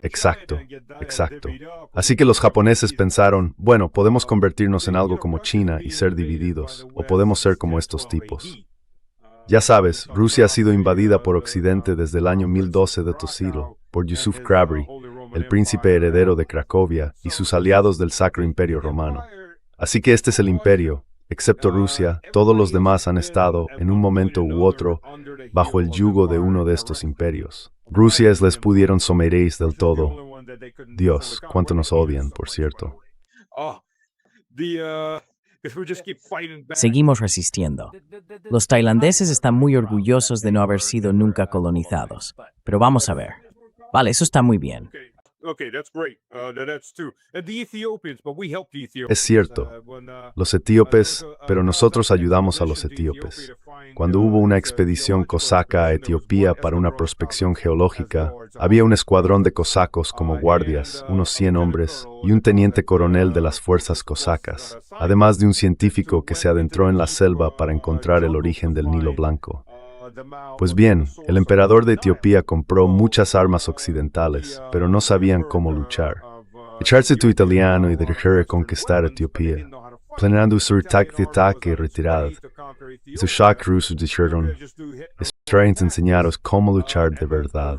Exacto, exacto. Así que los japoneses pensaron, bueno, podemos convertirnos en algo como China y ser divididos, o podemos ser como estos tipos. Ya sabes, Rusia ha sido invadida por Occidente desde el año 1012 de Tassilo, por Yusuf Crabry, el príncipe heredero de Cracovia, y sus aliados del Sacro Imperio Romano. Así que este es el imperio. Excepto Rusia, todos los demás han estado, en un momento u otro, bajo el yugo de uno de estos imperios. Rusia les pudieron someréis del todo. Dios, cuánto nos odian, por cierto. Seguimos resistiendo. Los tailandeses están muy orgullosos de no haber sido nunca colonizados. Pero vamos a ver. Vale, eso está muy bien. Es cierto, los etíopes, pero nosotros ayudamos a los etíopes. Cuando hubo una expedición cosaca a Etiopía para una prospección geológica, había un escuadrón de cosacos como guardias, unos 100 hombres, y un teniente coronel de las fuerzas cosacas, además de un científico que se adentró en la selva para encontrar el origen del Nilo Blanco. Pues bien, el emperador de Etiopía compró muchas armas occidentales, pero no sabían cómo luchar. Ejército italiano y dirigir a conquistar Etiopía, planeando su ataque y retirada. Y sus shock rusos dijeron, "Estaremos enseñados cómo luchar de verdad."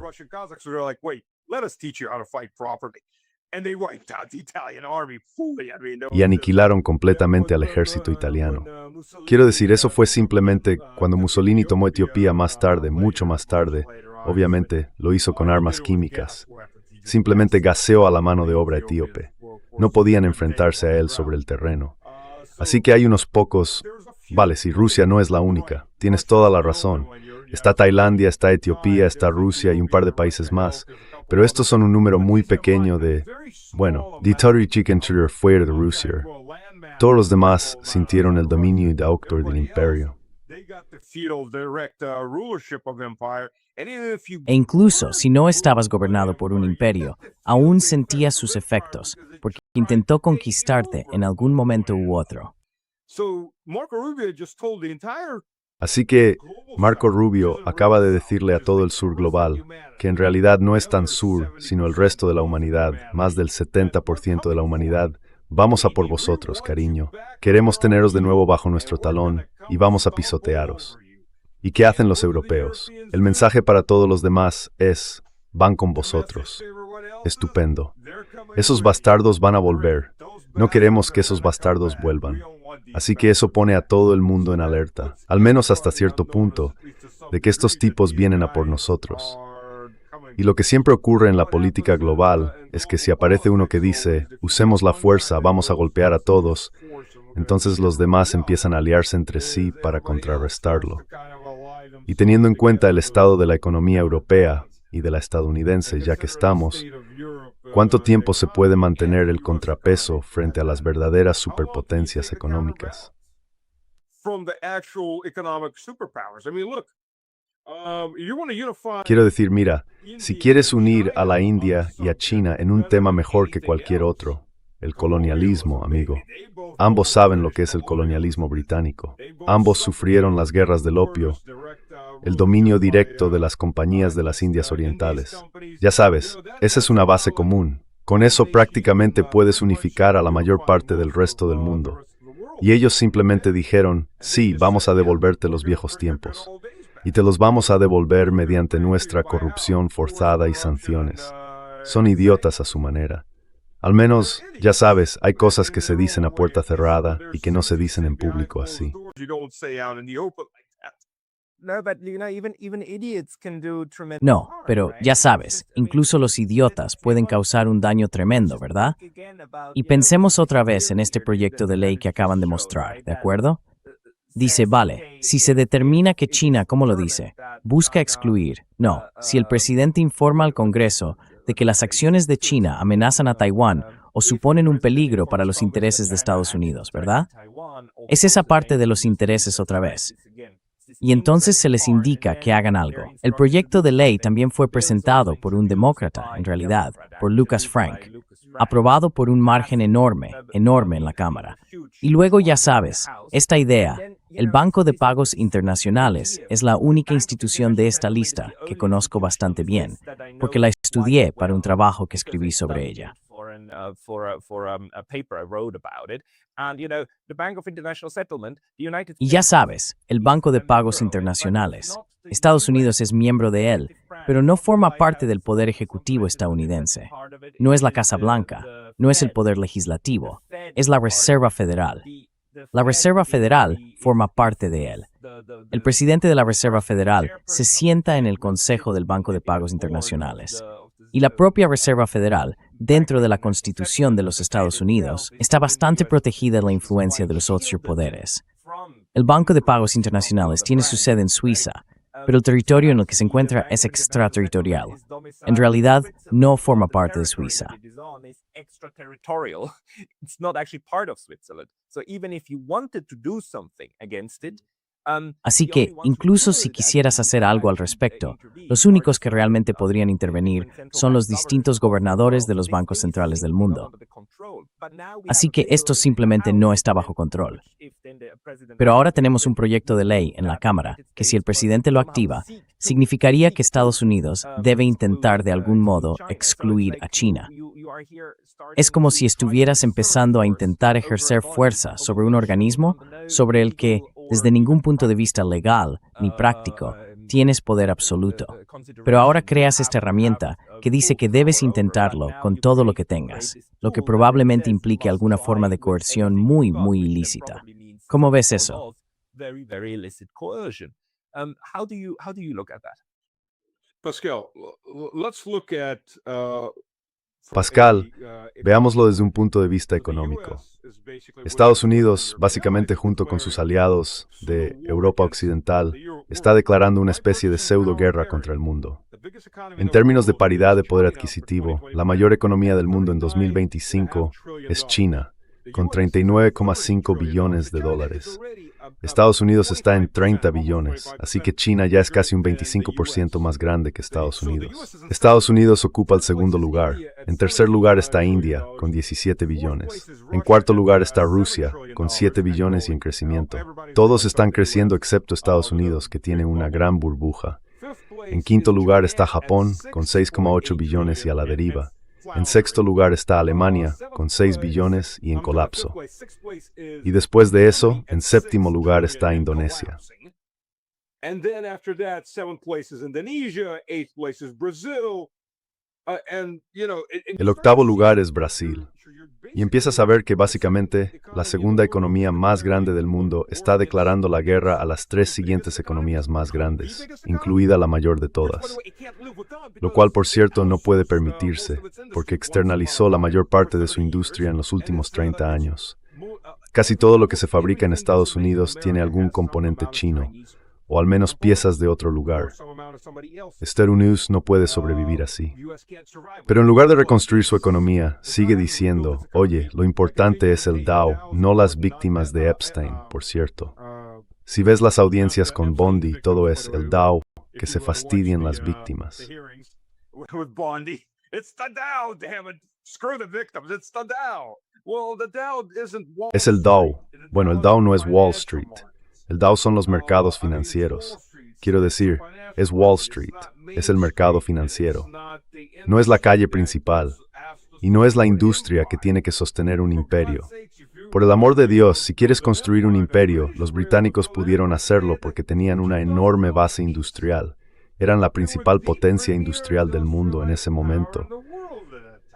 Y aniquilaron completamente al ejército italiano. Quiero decir, eso fue simplemente cuando Mussolini tomó Etiopía más tarde, mucho más tarde. Obviamente, lo hizo con armas químicas. Simplemente gaseó a la mano de obra etíope. No podían enfrentarse a él sobre el terreno. Así que hay unos pocos... Vale, si Rusia no es la única, tienes toda la razón. Está Tailandia, está Etiopía, está Rusia y un par de países más. Pero estos son un número muy pequeño de... Bueno, Ditory Chicken Trigger fuera de Rusia. Todos los demás sintieron el dominio y autor del imperio. E incluso si no estabas gobernado por un imperio, aún sentías sus efectos, porque intentó conquistarte en algún momento u otro. Así que Marco Rubio acaba de decirle a todo el sur global que en realidad no es tan sur, sino el resto de la humanidad, más del 70% de la humanidad. Vamos a por vosotros, cariño. Queremos teneros de nuevo bajo nuestro talón y vamos a pisotearos. ¿Y qué hacen los europeos? El mensaje para todos los demás es, van con vosotros. Estupendo. Esos bastardos van a volver. No queremos que esos bastardos vuelvan. Así que eso pone a todo el mundo en alerta, al menos hasta cierto punto, de que estos tipos vienen a por nosotros. Y lo que siempre ocurre en la política global es que si aparece uno que dice, usemos la fuerza, vamos a golpear a todos, entonces los demás empiezan a aliarse entre sí para contrarrestarlo. Y teniendo en cuenta el estado de la economía europea y de la estadounidense, ya que estamos, ¿cuánto tiempo se puede mantener el contrapeso frente a las verdaderas superpotencias económicas? Quiero decir, mira, si quieres unir a la India y a China en un tema mejor que cualquier otro, el colonialismo, amigo. Ambos saben lo que es el colonialismo británico. Ambos sufrieron las guerras del opio, el dominio directo de las compañías de las Indias Orientales. Ya sabes, esa es una base común. Con eso prácticamente puedes unificar a la mayor parte del resto del mundo. Y ellos simplemente dijeron, sí, vamos a devolverte los viejos tiempos. Y te los vamos a devolver mediante nuestra corrupción forzada y sanciones. Son idiotas a su manera. Al menos, ya sabes, hay cosas que se dicen a puerta cerrada y que no se dicen en público así. No, pero ya sabes, incluso los idiotas pueden causar un daño tremendo, ¿verdad? Y pensemos otra vez en este proyecto de ley que acaban de mostrar, ¿de acuerdo? Dice, vale, si se determina que China, ¿cómo lo dice? Busca excluir. No, si el presidente informa al Congreso de que las acciones de China amenazan a Taiwán o suponen un peligro para los intereses de Estados Unidos, ¿verdad? Es esa parte de los intereses otra vez. Y entonces se les indica que hagan algo. El proyecto de ley también fue presentado por un demócrata, en realidad, por Lucas Frank, aprobado por un margen enorme en la Cámara. Y luego ya sabes, esta idea, el Banco de Pagos Internacionales, es la única institución de esta lista que conozco bastante bien, porque la estudié para un trabajo que escribí sobre ella. Y ya sabes, el Banco de Pagos Internacionales. Estados Unidos es miembro de él, pero no forma parte del poder ejecutivo estadounidense. No es la Casa Blanca, no es el poder legislativo, es la Reserva Federal. La Reserva Federal forma parte de él. El presidente de la Reserva Federal se sienta en el Consejo del Banco de Pagos Internacionales. Y la propia Reserva Federal, dentro de la Constitución de los Estados Unidos, está bastante protegida de la influencia de los otros poderes. El Banco de Pagos Internacionales tiene su sede en Suiza, pero el territorio en el que se encuentra es extraterritorial. En realidad, no forma parte de Suiza. Así que, incluso si quisieras hacer algo al respecto, los únicos que realmente podrían intervenir son los distintos gobernadores de los bancos centrales del mundo. Así que esto simplemente no está bajo control. Pero ahora tenemos un proyecto de ley en la Cámara que, si el presidente lo activa, significaría que Estados Unidos debe intentar de algún modo excluir a China. Es como si estuvieras empezando a intentar ejercer fuerza sobre un organismo sobre el que, desde ningún punto de vista legal ni práctico, tienes poder absoluto. Pero ahora creas esta herramienta que dice que debes intentarlo con todo lo que tengas, lo que probablemente implique alguna forma de coerción muy, muy ilícita. ¿Cómo ves eso? Pascal, veámoslo desde un punto de vista económico. Estados Unidos, básicamente junto con sus aliados de Europa Occidental, está declarando una especie de pseudo-guerra contra el mundo. En términos de paridad de poder adquisitivo, la mayor economía del mundo en 2025 es China, con 39,5 billones de dólares. Estados Unidos está en 30 billones, así que China ya es casi un 25% más grande que Estados Unidos. Estados Unidos ocupa el segundo lugar. En tercer lugar está India, con 17 billones. En cuarto lugar está Rusia, con 7 billones y en crecimiento. Todos están creciendo excepto Estados Unidos, que tiene una gran burbuja. En quinto lugar está Japón, con 6,8 billones y a la deriva. En sexto lugar está Alemania, con 6 billones y en colapso. Y después de eso, en séptimo lugar está Indonesia. El octavo lugar es Brasil. Y empiezas a ver que básicamente la segunda economía más grande del mundo está declarando la guerra a las tres siguientes economías más grandes, incluida la mayor de todas. Lo cual, por cierto, no puede permitirse, porque externalizó la mayor parte de su industria en los últimos 30 años. Casi todo lo que se fabrica en Estados Unidos tiene algún componente chino, o al menos piezas de otro lugar. News no puede sobrevivir así. Pero en lugar de reconstruir su economía, sigue diciendo, oye, lo importante es el Dow, no las víctimas de Epstein, por cierto. Si ves las audiencias con Bondi, todo es el Dow, que se fastidien las víctimas. Es el Dow. Bueno, el Dow no es Wall Street. El Dow son los mercados financieros. Quiero decir, es Wall Street, es el mercado financiero. No es la calle principal, y no es la industria que tiene que sostener un imperio. Por el amor de Dios, si quieres construir un imperio, los británicos pudieron hacerlo porque tenían una enorme base industrial. Eran la principal potencia industrial del mundo en ese momento.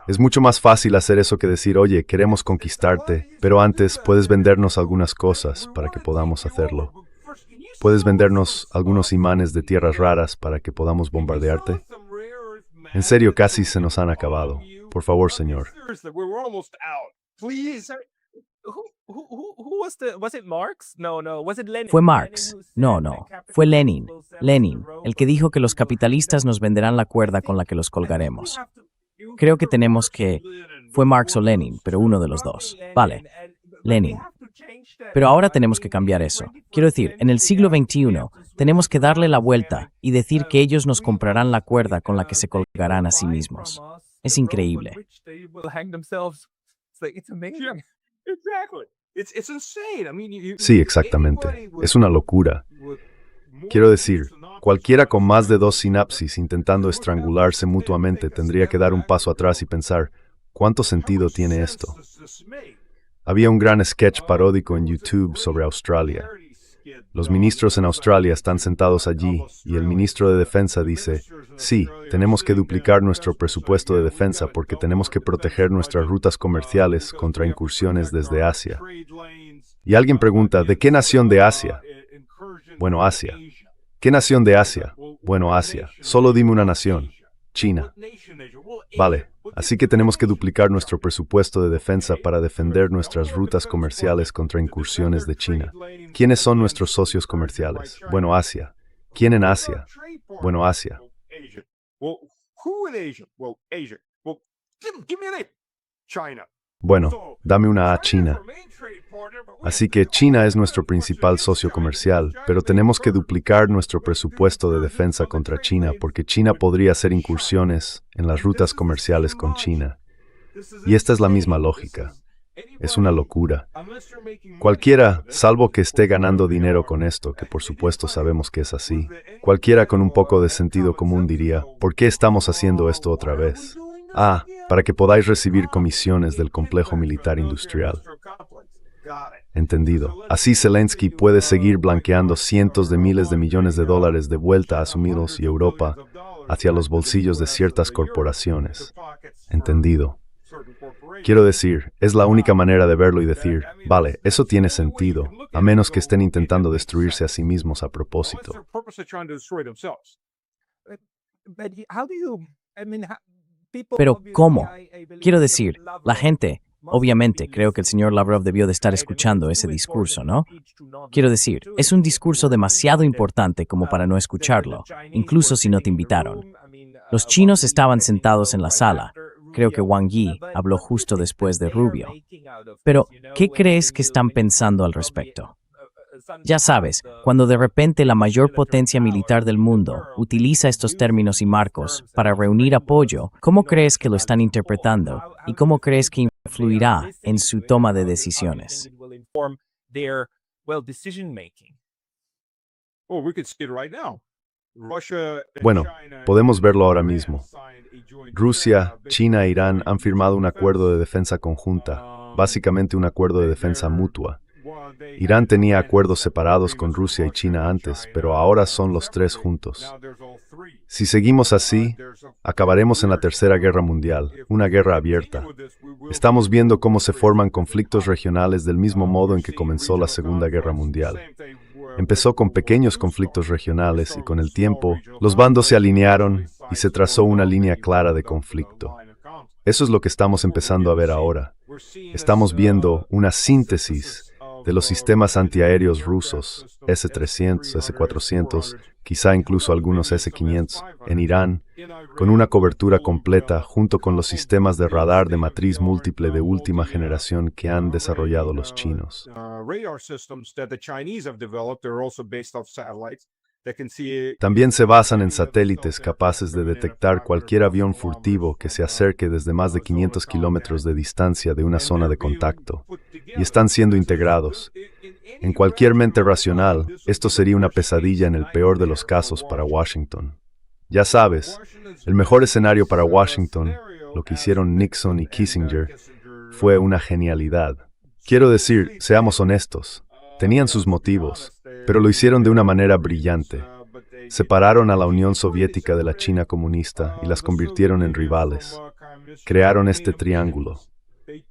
Es mucho más fácil hacer eso que decir, oye, queremos conquistarte, pero antes puedes vendernos algunas cosas para que podamos hacerlo. ¿Puedes vendernos algunos imanes de tierras raras para que podamos bombardearte? En serio, casi se nos han acabado. Por favor, señor. Was it Marx? No, no. Was it Lenin? Fue Lenin Marx. who said No, that no. capitalism Fue Lenin. will sell us Lenin, the road el que dijo que los to the capitalistas nos venderán la cuerda con la que los colgaremos. Creo que tenemos que... Fue Marx o Lenin, pero uno de los dos. Vale, Lenin. Pero ahora tenemos que cambiar eso. Quiero decir, en el siglo XXI tenemos que darle la vuelta y decir que ellos nos comprarán la cuerda con la que se colgarán a sí mismos. Es increíble. Sí, exactamente. Es una locura. Quiero decir, cualquiera con más de 2 sinapsis intentando estrangularse mutuamente tendría que dar un paso atrás y pensar, ¿cuánto sentido tiene esto? Había un gran sketch paródico en YouTube sobre Australia. Los ministros en Australia están sentados allí y el ministro de Defensa dice, sí, tenemos que duplicar nuestro presupuesto de defensa porque tenemos que proteger nuestras rutas comerciales contra incursiones desde Asia. Y alguien pregunta, ¿de qué nación de Asia? Bueno, Asia. ¿Qué nación de Asia? Bueno, Asia. Solo dime una nación. China. Vale, así que tenemos que duplicar nuestro presupuesto de defensa para defender nuestras rutas comerciales contra incursiones de China. ¿Quiénes son nuestros socios comerciales? Bueno, Asia. ¿Quién en Asia? Bueno, Asia. Bueno, dame una A, China. Así que China es nuestro principal socio comercial, pero tenemos que duplicar nuestro presupuesto de defensa contra China porque China podría hacer incursiones en las rutas comerciales con China. Y esta es la misma lógica. Es una locura. Cualquiera, salvo que esté ganando dinero con esto, que por supuesto sabemos que es así, cualquiera con un poco de sentido común diría, ¿por qué estamos haciendo esto otra vez? Ah, para que podáis recibir comisiones del complejo militar industrial. Entendido. Así Zelensky puede seguir blanqueando cientos de miles de millones de dólares de vuelta a Estados Unidos y Europa hacia los bolsillos de ciertas corporaciones. Entendido. Quiero decir, es la única manera de verlo y decir, vale, eso tiene sentido, a menos que estén intentando destruirse a sí mismos a propósito. Pero, ¿cómo? Quiero decir, la gente, obviamente, creo que el señor Lavrov debió de estar escuchando ese discurso, ¿no? Quiero decir, es un discurso demasiado importante como para no escucharlo, incluso si no te invitaron. Los chinos estaban sentados en la sala. Creo que Wang Yi habló justo después de Rubio. Pero, ¿qué crees que están pensando al respecto? Ya sabes, cuando de repente la mayor potencia militar del mundo utiliza estos términos y marcos para reunir apoyo, ¿cómo crees que lo están interpretando y cómo crees que influirá en su toma de decisiones? Bueno, podemos verlo ahora mismo. Rusia, China e Irán han firmado un acuerdo de defensa conjunta, básicamente un acuerdo de defensa mutua. Irán tenía acuerdos separados con Rusia y China antes, pero ahora son los tres juntos. Si seguimos así, acabaremos en la Tercera Guerra Mundial, una guerra abierta. Estamos viendo cómo se forman conflictos regionales del mismo modo en que comenzó la Segunda Guerra Mundial. Empezó con pequeños conflictos regionales y con el tiempo, los bandos se alinearon y se trazó una línea clara de conflicto. Eso es lo que estamos empezando a ver ahora. Estamos viendo una síntesis de los sistemas antiaéreos rusos, S-300, S-400, quizá incluso algunos S-500, en Irán, con una cobertura completa junto con los sistemas de radar de matriz múltiple de última generación que han desarrollado los chinos. También se basan en satélites capaces de detectar cualquier avión furtivo que se acerque desde más de 500 kilómetros de distancia de una zona de contacto, y están siendo integrados. En cualquier mente racional, esto sería una pesadilla en el peor de los casos para Washington. Ya sabes, el mejor escenario para Washington, lo que hicieron Nixon y Kissinger, fue una genialidad. Quiero decir, seamos honestos, tenían sus motivos, pero lo hicieron de una manera brillante. Separaron a la Unión Soviética de la China comunista y las convirtieron en rivales. Crearon este triángulo.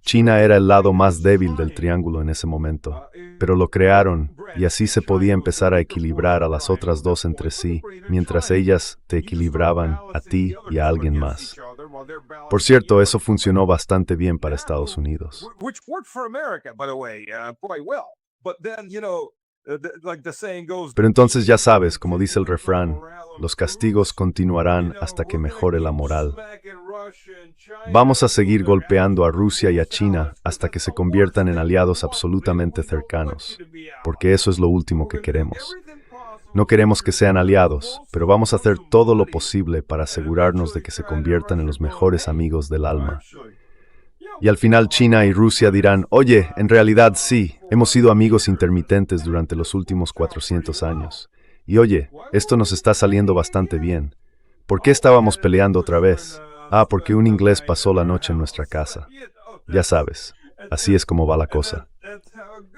China era el lado más débil del triángulo en ese momento, pero lo crearon y así se podía empezar a equilibrar a las otras dos entre sí, mientras ellas te equilibraban a ti y a alguien más. Por cierto, eso funcionó bastante bien para Estados Unidos. Pero entonces ya sabes, como dice el refrán, los castigos continuarán hasta que mejore la moral. Vamos a seguir golpeando a Rusia y a China hasta que se conviertan en aliados absolutamente cercanos, porque eso es lo último que queremos. No queremos que sean aliados, pero vamos a hacer todo lo posible para asegurarnos de que se conviertan en los mejores amigos del alma. Y al final China y Rusia dirán, oye, en realidad sí, hemos sido amigos intermitentes durante los últimos 400 años. Y oye, esto nos está saliendo bastante bien. ¿Por qué estábamos peleando otra vez? Ah, porque un inglés pasó la noche en nuestra casa. Ya sabes, así es como va la cosa.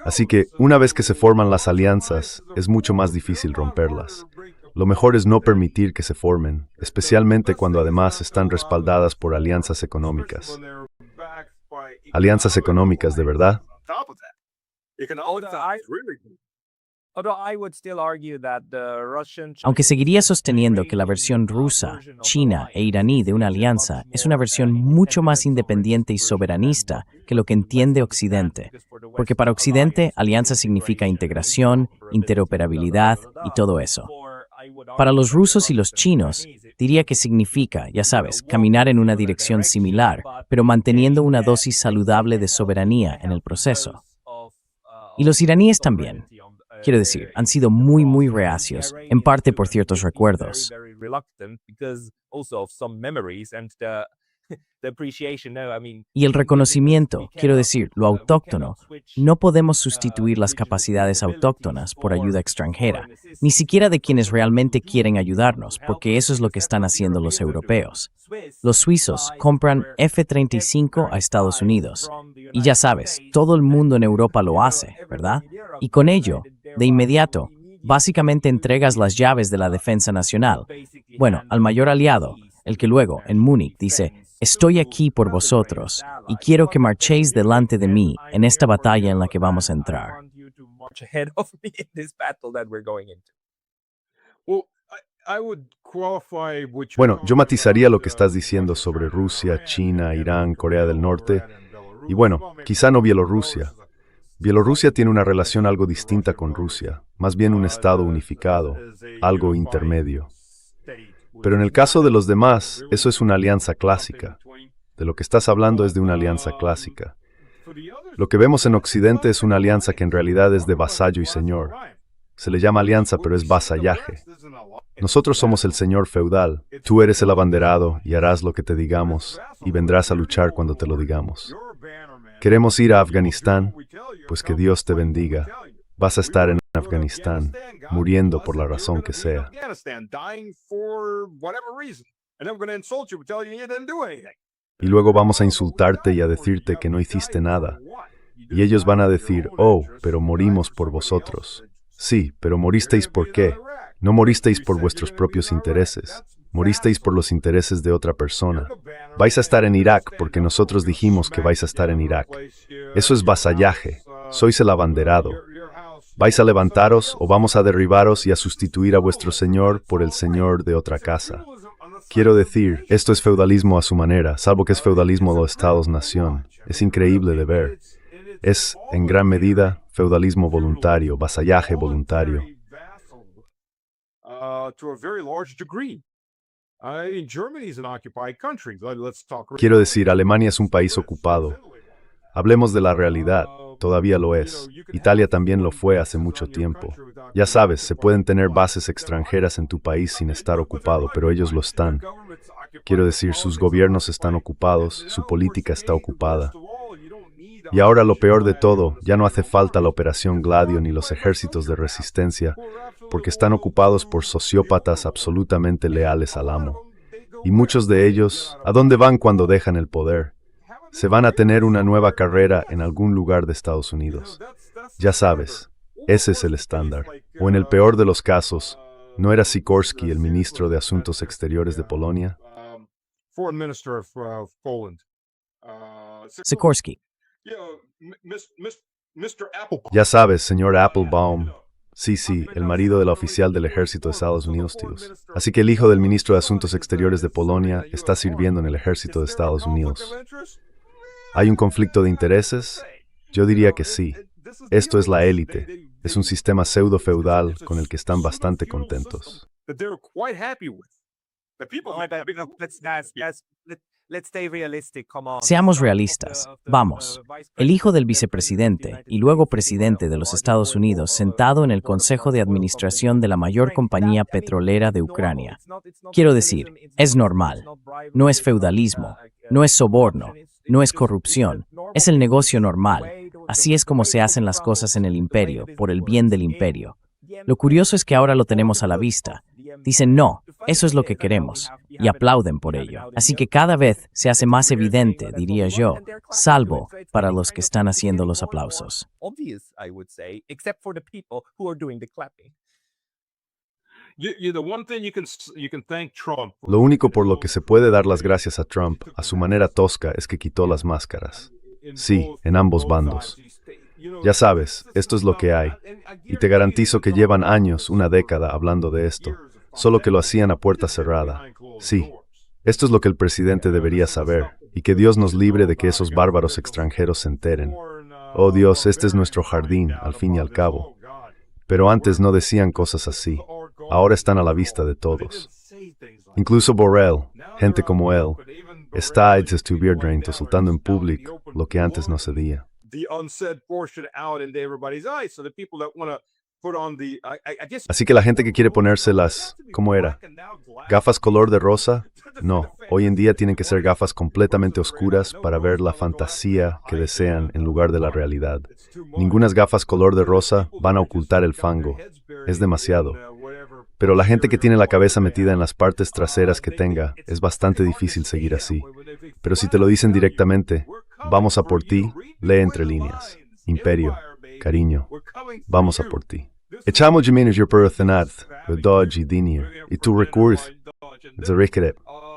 Así que, una vez que se forman las alianzas, es mucho más difícil romperlas. Lo mejor es no permitir que se formen, especialmente cuando además están respaldadas por alianzas económicas. Alianzas económicas, ¿de verdad? Aunque seguiría sosteniendo que la versión rusa, china e iraní de una alianza es una versión mucho más independiente y soberanista que lo que entiende Occidente, porque para Occidente alianza significa integración, interoperabilidad y todo eso. Para los rusos y los chinos, diría que significa, ya sabes, caminar en una dirección similar, pero manteniendo una dosis saludable de soberanía en el proceso. Y los iraníes también. Quiero decir, han sido muy reacios, en parte por ciertos recuerdos. Y el reconocimiento, quiero decir, lo autóctono, no podemos sustituir las capacidades autóctonas por ayuda extranjera, ni siquiera de quienes realmente quieren ayudarnos, porque eso es lo que están haciendo los europeos. Los suizos compran F-35 a Estados Unidos. Y ya sabes, todo el mundo en Europa lo hace, ¿verdad? Y con ello, de inmediato, básicamente entregas las llaves de la defensa nacional. Bueno, al mayor aliado, el que luego, en Múnich, dice, estoy aquí por vosotros y quiero que marchéis delante de mí en esta batalla en la que vamos a entrar. Bueno, yo matizaría lo que estás diciendo sobre Rusia, China, Irán, Corea del Norte, y bueno, quizá no Bielorrusia. Bielorrusia tiene una relación algo distinta con Rusia, más bien un estado unificado, algo intermedio. Pero en el caso de los demás, eso es una alianza clásica. De lo que estás hablando es de una alianza clásica. Lo que vemos en Occidente es una alianza que en realidad es de vasallo y señor. Se le llama alianza, pero es vasallaje. Nosotros somos el señor feudal. Tú eres el abanderado y harás lo que te digamos, y vendrás a luchar cuando te lo digamos. ¿Queremos ir a Afganistán? Pues que Dios te bendiga. Vas a estar en Afganistán, muriendo por la razón que sea. Y luego vamos a insultarte y a decirte que no hiciste nada. Y ellos van a decir, oh, pero morimos por vosotros. Sí, pero moristeis ¿por qué? No moristeis por vuestros propios intereses. Moristeis por los intereses de otra persona. Vais a estar en Irak porque nosotros dijimos que vais a estar en Irak. Eso es vasallaje. Sois el abanderado. ¿Vais a levantaros o vamos a derribaros y a sustituir a vuestro señor por el señor de otra casa? Quiero decir, esto es feudalismo a su manera, salvo que es feudalismo de Estados-nación. Es increíble de ver. Es, en gran medida, feudalismo voluntario, vasallaje voluntario. Quiero decir, Alemania es un país ocupado. Hablemos de la realidad, todavía lo es. Italia también lo fue hace mucho tiempo. Ya sabes, se pueden tener bases extranjeras en tu país sin estar ocupado, pero ellos lo están. Quiero decir, sus gobiernos están ocupados, su política está ocupada. Y ahora lo peor de todo, ya no hace falta la Operación Gladio ni los ejércitos de resistencia, porque están ocupados por sociópatas absolutamente leales al amo. Y muchos de ellos, ¿a dónde van cuando dejan el poder? Se van a tener una nueva carrera en algún lugar de Estados Unidos. Ya sabes, ese es el estándar. O en el peor de los casos, ¿no era Sikorski el ministro de Asuntos Exteriores de Polonia? Sikorski. Ya sabes, señor Applebaum, Sí, el marido de la oficial del ejército de Estados Unidos, tíos. Así que el hijo del ministro de Asuntos Exteriores de Polonia está sirviendo en el ejército de Estados Unidos. ¿Hay un conflicto de intereses? Yo diría que sí. Esto es la élite. Es un sistema pseudo-feudal con el que están bastante contentos. Let's stay realistic, come on. Seamos realistas. Vamos. El hijo del vicepresidente y luego presidente de los Estados Unidos sentado en el Consejo de Administración de la mayor compañía petrolera de Ucrania. Quiero decir, es normal. No es feudalismo, no es soborno, no es corrupción. Es el negocio normal. Así es como se hacen las cosas en el imperio, por el bien del imperio. Lo curioso es que ahora lo tenemos a la vista. Dicen, no, eso es lo que queremos, y aplauden por ello. Así que cada vez se hace más evidente, diría yo, salvo para los que están haciendo los aplausos. Obvious, I would say, except for the people who are doing the clapping. The one thing you can thank Trump. Lo único por lo que se puede dar las gracias a Trump, a su manera tosca, es que quitó las máscaras. Sí, en ambos bandos. Ya sabes, esto es lo que hay. Y te garantizo que llevan años, una década, hablando de esto. Solo que lo hacían a puerta cerrada. Sí, esto es lo que el presidente debería saber. Y que Dios nos libre de que esos bárbaros extranjeros se enteren. Oh Dios, este es nuestro jardín, al fin y al cabo. Pero antes no decían cosas así. Ahora están a la vista de todos. Incluso Borrell, gente como él, está soltando en público lo que antes no se decía. Así que la gente que quiere ponerse las, ¿cómo era? ¿Gafas color de rosa? No, hoy en día tienen que ser gafas completamente oscuras para ver la fantasía que desean en lugar de la realidad. Ningunas gafas color de rosa van a ocultar el fango. Es demasiado. Pero la gente que tiene la cabeza metida en las partes traseras que tenga, es bastante difícil seguir así. Pero si te lo dicen directamente, vamos a por ti, lee entre líneas. Imperio, cariño, vamos a por ti. Echamos menos your perthenad, o dodge y dinir, y tu recurso,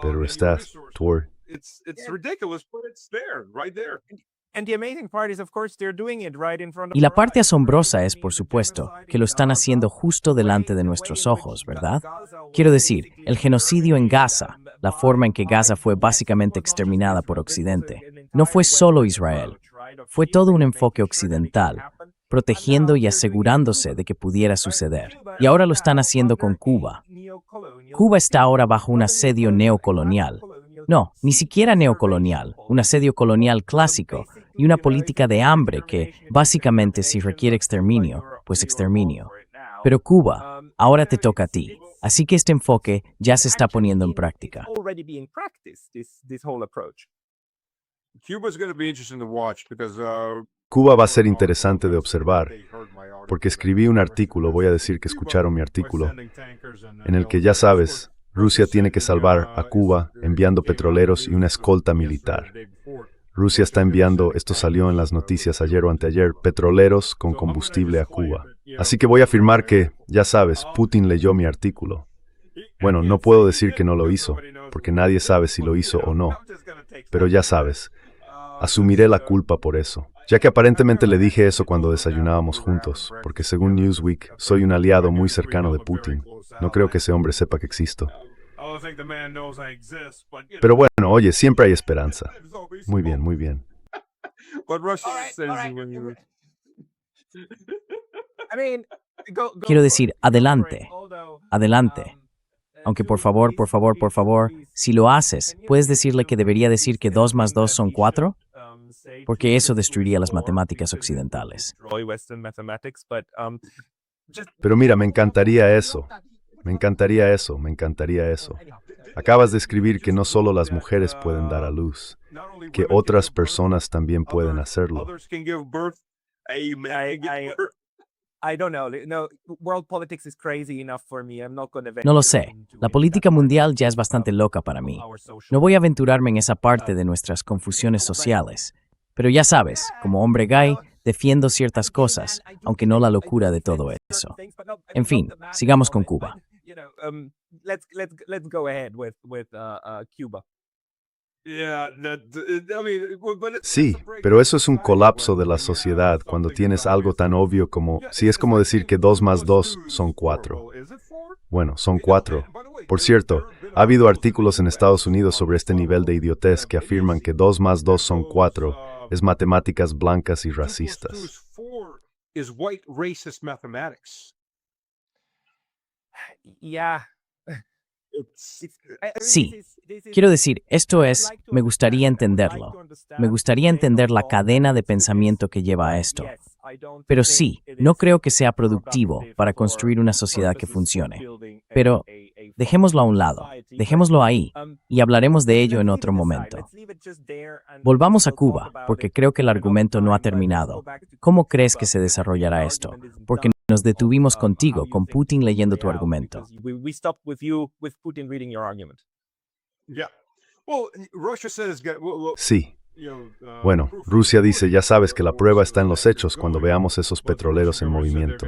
pero estás, tuor. It's ridiculous, but it's there, right there. And the amazing part is, of course, they're doing it right in front of Y la our parte eyes. asombrosa es, por supuesto, que lo están haciendo justo delante de nuestros ojos, ¿verdad? Quiero decir, el genocidio en Gaza, la forma en que Gaza fue básicamente exterminada por Occidente, no fue solo Israel, fue todo un enfoque occidental, protegiendo y asegurándose de que pudiera suceder. Y ahora lo están haciendo con Cuba. Cuba está ahora bajo un asedio neocolonial. No, ni siquiera neocolonial, un asedio colonial clásico y una política de hambre que, básicamente, si requiere exterminio, pues exterminio. Pero Cuba, ahora te toca a ti. Así que este enfoque ya se está poniendo en práctica. Already being practiced, this whole approach. Cuba's going to be interesting to watch because Cuba va a ser interesante de observar, porque escribí un artículo, voy a decir que escucharon mi artículo, en el que ya sabes, Rusia tiene que salvar a Cuba enviando petroleros y una escolta militar. Rusia está enviando, esto salió en las noticias ayer o anteayer, petroleros con combustible a Cuba. Así que voy a afirmar que, ya sabes, Putin leyó mi artículo. Bueno, no puedo decir que no lo hizo, porque nadie sabe si lo hizo o no. Pero ya sabes, asumiré la culpa por eso. Ya que aparentemente le dije eso cuando desayunábamos juntos, porque según Newsweek, soy un aliado muy cercano de Putin. No creo que ese hombre sepa que existo. Pero bueno, oye, siempre hay esperanza. Muy bien, muy bien. what Russia says when you I mean, Quiero decir, adelante, adelante. Aunque por favor, si lo haces, ¿puedes decirle que debería decir que 2 más 2 son 4? Porque eso destruiría las matemáticas occidentales. Pero mira, me encantaría eso. Me encantaría eso, me encantaría eso. Acabas de escribir que no solo las mujeres pueden dar a luz, que otras personas también pueden hacerlo. Others can give birth. Amen. I don't know. No, world politics is crazy enough for me. I'm not going to No lo sé. La política mundial ya es bastante loca para mí. No voy a aventurarme en esa parte de nuestras confusiones sociales. Pero ya sabes, como hombre gay, defiendo ciertas cosas, aunque no la locura de todo eso. En fin, sigamos con Cuba. Let's go ahead with Cuba. Yeah, I mean, but Sí, pero eso es un colapso de la sociedad cuando tienes algo tan obvio como, si es como decir que 2 más 2 son 4. Bueno, son 4. Por cierto, ha habido artículos en Estados Unidos sobre este nivel de idiotez que afirman que 2 más 2 son 4 es matemáticas blancas y racistas. is white racist mathematics. Yeah. Sí, quiero decir, esto es, me gustaría entenderlo. Me gustaría entender la cadena de pensamiento que lleva a esto. Pero sí, no creo que sea productivo para construir una sociedad que funcione. Pero dejémoslo a un lado, dejémoslo ahí, y hablaremos de ello en otro momento. Volvamos a Cuba, porque creo que el argumento no ha terminado. ¿Cómo crees que se desarrollará esto? Porque nos detuvimos contigo, con Putin leyendo tu argumento. We stopped with you with Putin reading your argument. Yeah. Well, Russia says, Sí. Bueno, Rusia dice, ya sabes que la prueba está en los hechos cuando veamos esos petroleros en movimiento.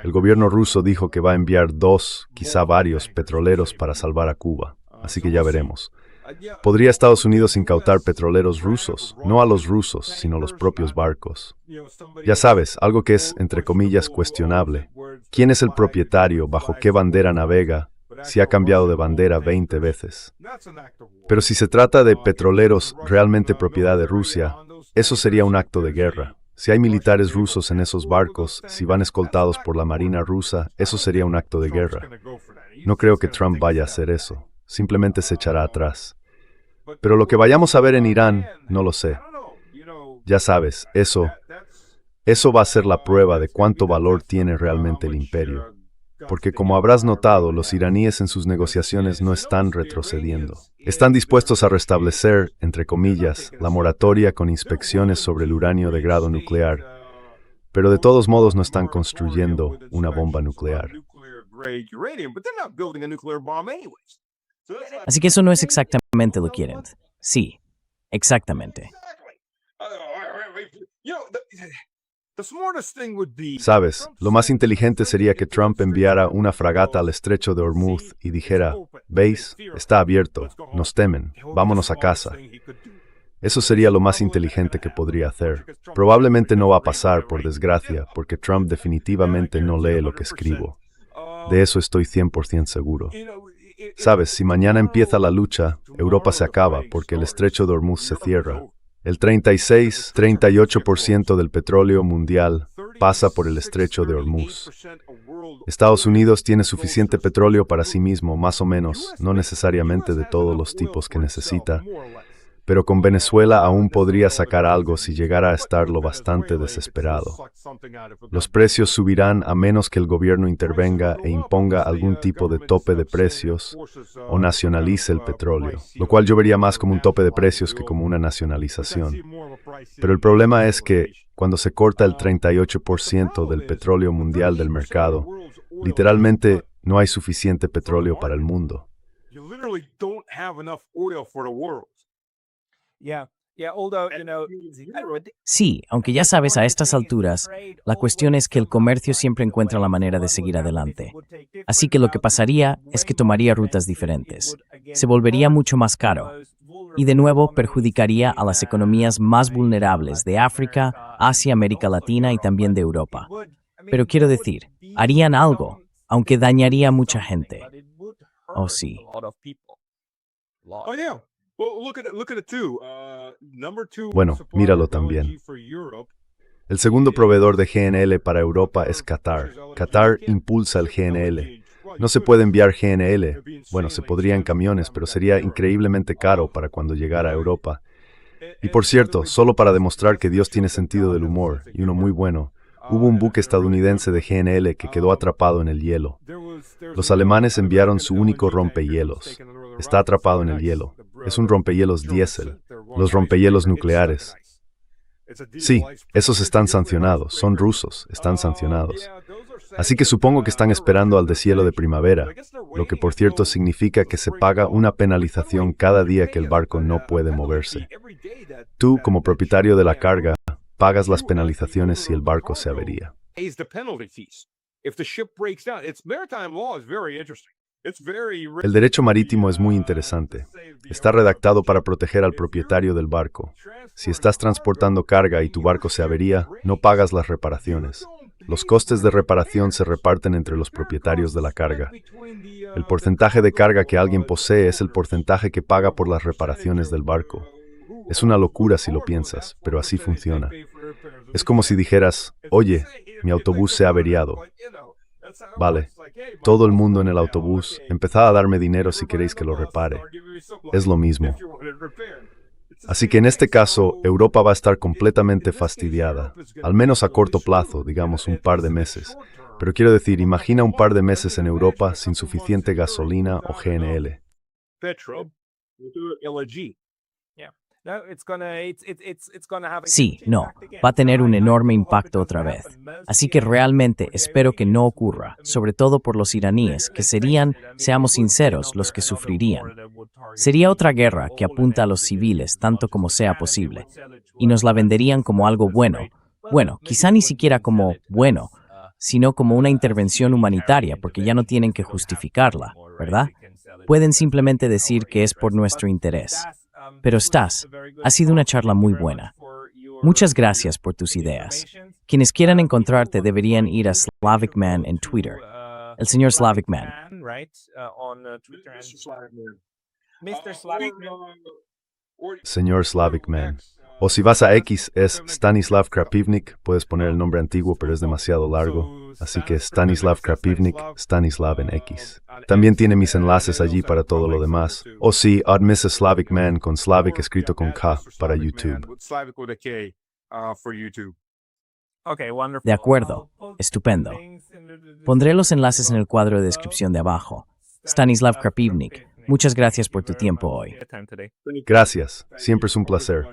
El gobierno ruso dijo que va a enviar 2, quizá varios, petroleros para salvar a Cuba. Así que ya veremos. ¿Podría Estados Unidos incautar petroleros rusos? No a los rusos, sino los propios barcos. Ya sabes, algo que es, entre comillas, cuestionable. ¿Quién es el propietario? ¿Bajo qué bandera navega? Si ha cambiado de bandera 20 veces. Pero si se trata de petroleros realmente propiedad de Rusia, eso sería un acto de guerra. Si hay militares rusos en esos barcos, si van escoltados por la Marina rusa, eso sería un acto de guerra. No creo que Trump vaya a hacer eso. Simplemente se echará atrás. Pero lo que vayamos a ver en Irán, no lo sé. Ya sabes, eso va a ser la prueba de cuánto valor tiene realmente el imperio. Porque como habrás notado, los iraníes en sus negociaciones no están retrocediendo. Están dispuestos a restablecer, entre comillas, la moratoria con inspecciones sobre el uranio de grado nuclear. Pero de todos modos no están construyendo una bomba nuclear. Así que eso no es exactamente lo que quieren. Sí, exactamente. Sabes, lo más inteligente sería que Trump enviara una fragata al estrecho de Hormuz y dijera, ¿veis? Está abierto, nos temen, vámonos a casa. Eso sería lo más inteligente que podría hacer. Probablemente no va a pasar, por desgracia, porque Trump definitivamente no lee lo que escribo. De eso estoy 100% seguro. Sabes, si mañana empieza la lucha, Europa se acaba porque el estrecho de Hormuz se cierra. El 36-38% del petróleo mundial pasa por el estrecho de Hormuz. Estados Unidos tiene suficiente petróleo para sí mismo, más o menos, no necesariamente de todos los tipos que necesita, pero con Venezuela aún podría sacar algo si llegara a estar lo bastante desesperado. Los precios subirán a menos que el gobierno intervenga e imponga algún tipo de tope de precios o nacionalice el petróleo, lo cual yo vería más como un tope de precios que como una nacionalización. Pero el problema es que, cuando se corta el 38% del petróleo mundial del mercado, literalmente no hay suficiente petróleo para el mundo. Sí, aunque ya sabes, a estas alturas, la cuestión es que el comercio siempre encuentra la manera de seguir adelante. Así que lo que pasaría es que tomaría rutas diferentes. Se volvería mucho más caro. Y de nuevo perjudicaría a las economías más vulnerables de África, Asia, América Latina y también de Europa. Pero quiero decir, harían algo, aunque dañaría a mucha gente. Oh, sí. Bueno, míralo también. El segundo proveedor de GNL para Europa es Qatar. Qatar impulsa el GNL. No se puede enviar GNL. Bueno, se podría en camiones, pero sería increíblemente caro para cuando llegara a Europa. Y por cierto, solo para demostrar que Dios tiene sentido del humor, y uno muy bueno, hubo un buque estadounidense de GNL que quedó atrapado en el hielo. Los alemanes enviaron su único rompehielos. Está atrapado en el hielo. Es un rompehielos diésel. Los rompehielos nucleares. Sí, esos están sancionados. Son rusos. Están sancionados. Así que supongo que están esperando al deshielo de primavera, lo que por cierto significa que se paga una penalización cada día que el barco no puede moverse. Tú, como propietario de la carga, pagas las penalizaciones si el barco se avería. El derecho marítimo es muy interesante. Está redactado para proteger al propietario del barco. Si estás transportando carga y tu barco se avería, no pagas las reparaciones. Los costes de reparación se reparten entre los propietarios de la carga. El porcentaje de carga que alguien posee es el porcentaje que paga por las reparaciones del barco. Es una locura si lo piensas, pero así funciona. Es como si dijeras, oye, mi autobús se ha averiado. Vale, todo el mundo en el autobús, empezad a darme dinero si queréis que lo repare. Es lo mismo. Así que en este caso, Europa va a estar completamente fastidiada, al menos a corto plazo, digamos un par de meses. Pero quiero decir, imagina un par de meses en Europa sin suficiente gasolina o GNL. Sí, no, va a tener un enorme impacto otra vez. Así que realmente espero que no ocurra, sobre todo por los iraníes, que serían, seamos sinceros, los que sufrirían. Sería otra guerra que apunta a los civiles tanto como sea posible, y nos la venderían como algo bueno. Bueno, quizá ni siquiera como bueno, sino como una intervención humanitaria, porque ya no tienen que justificarla, ¿verdad? Pueden simplemente decir que es por nuestro interés. Pero Stas, ha sido una charla muy buena. Muchas gracias por tus ideas. Quienes quieran encontrarte deberían ir a Slavic Man en Twitter. El señor Slavic Man. Señor Slavic Man. O si vas a X es Stanislav Krapivnik, puedes poner el nombre antiguo pero es demasiado largo, así que Stanislav Krapivnik, Stanislav en X. También tiene mis enlaces allí para todo lo demás. O sí, Admisa Slavic Man con Slavic escrito con K para YouTube. De acuerdo, estupendo. Pondré los enlaces en el cuadro de descripción de abajo. Stanislav Krapivnik, muchas gracias por tu tiempo hoy. Gracias, siempre es un placer.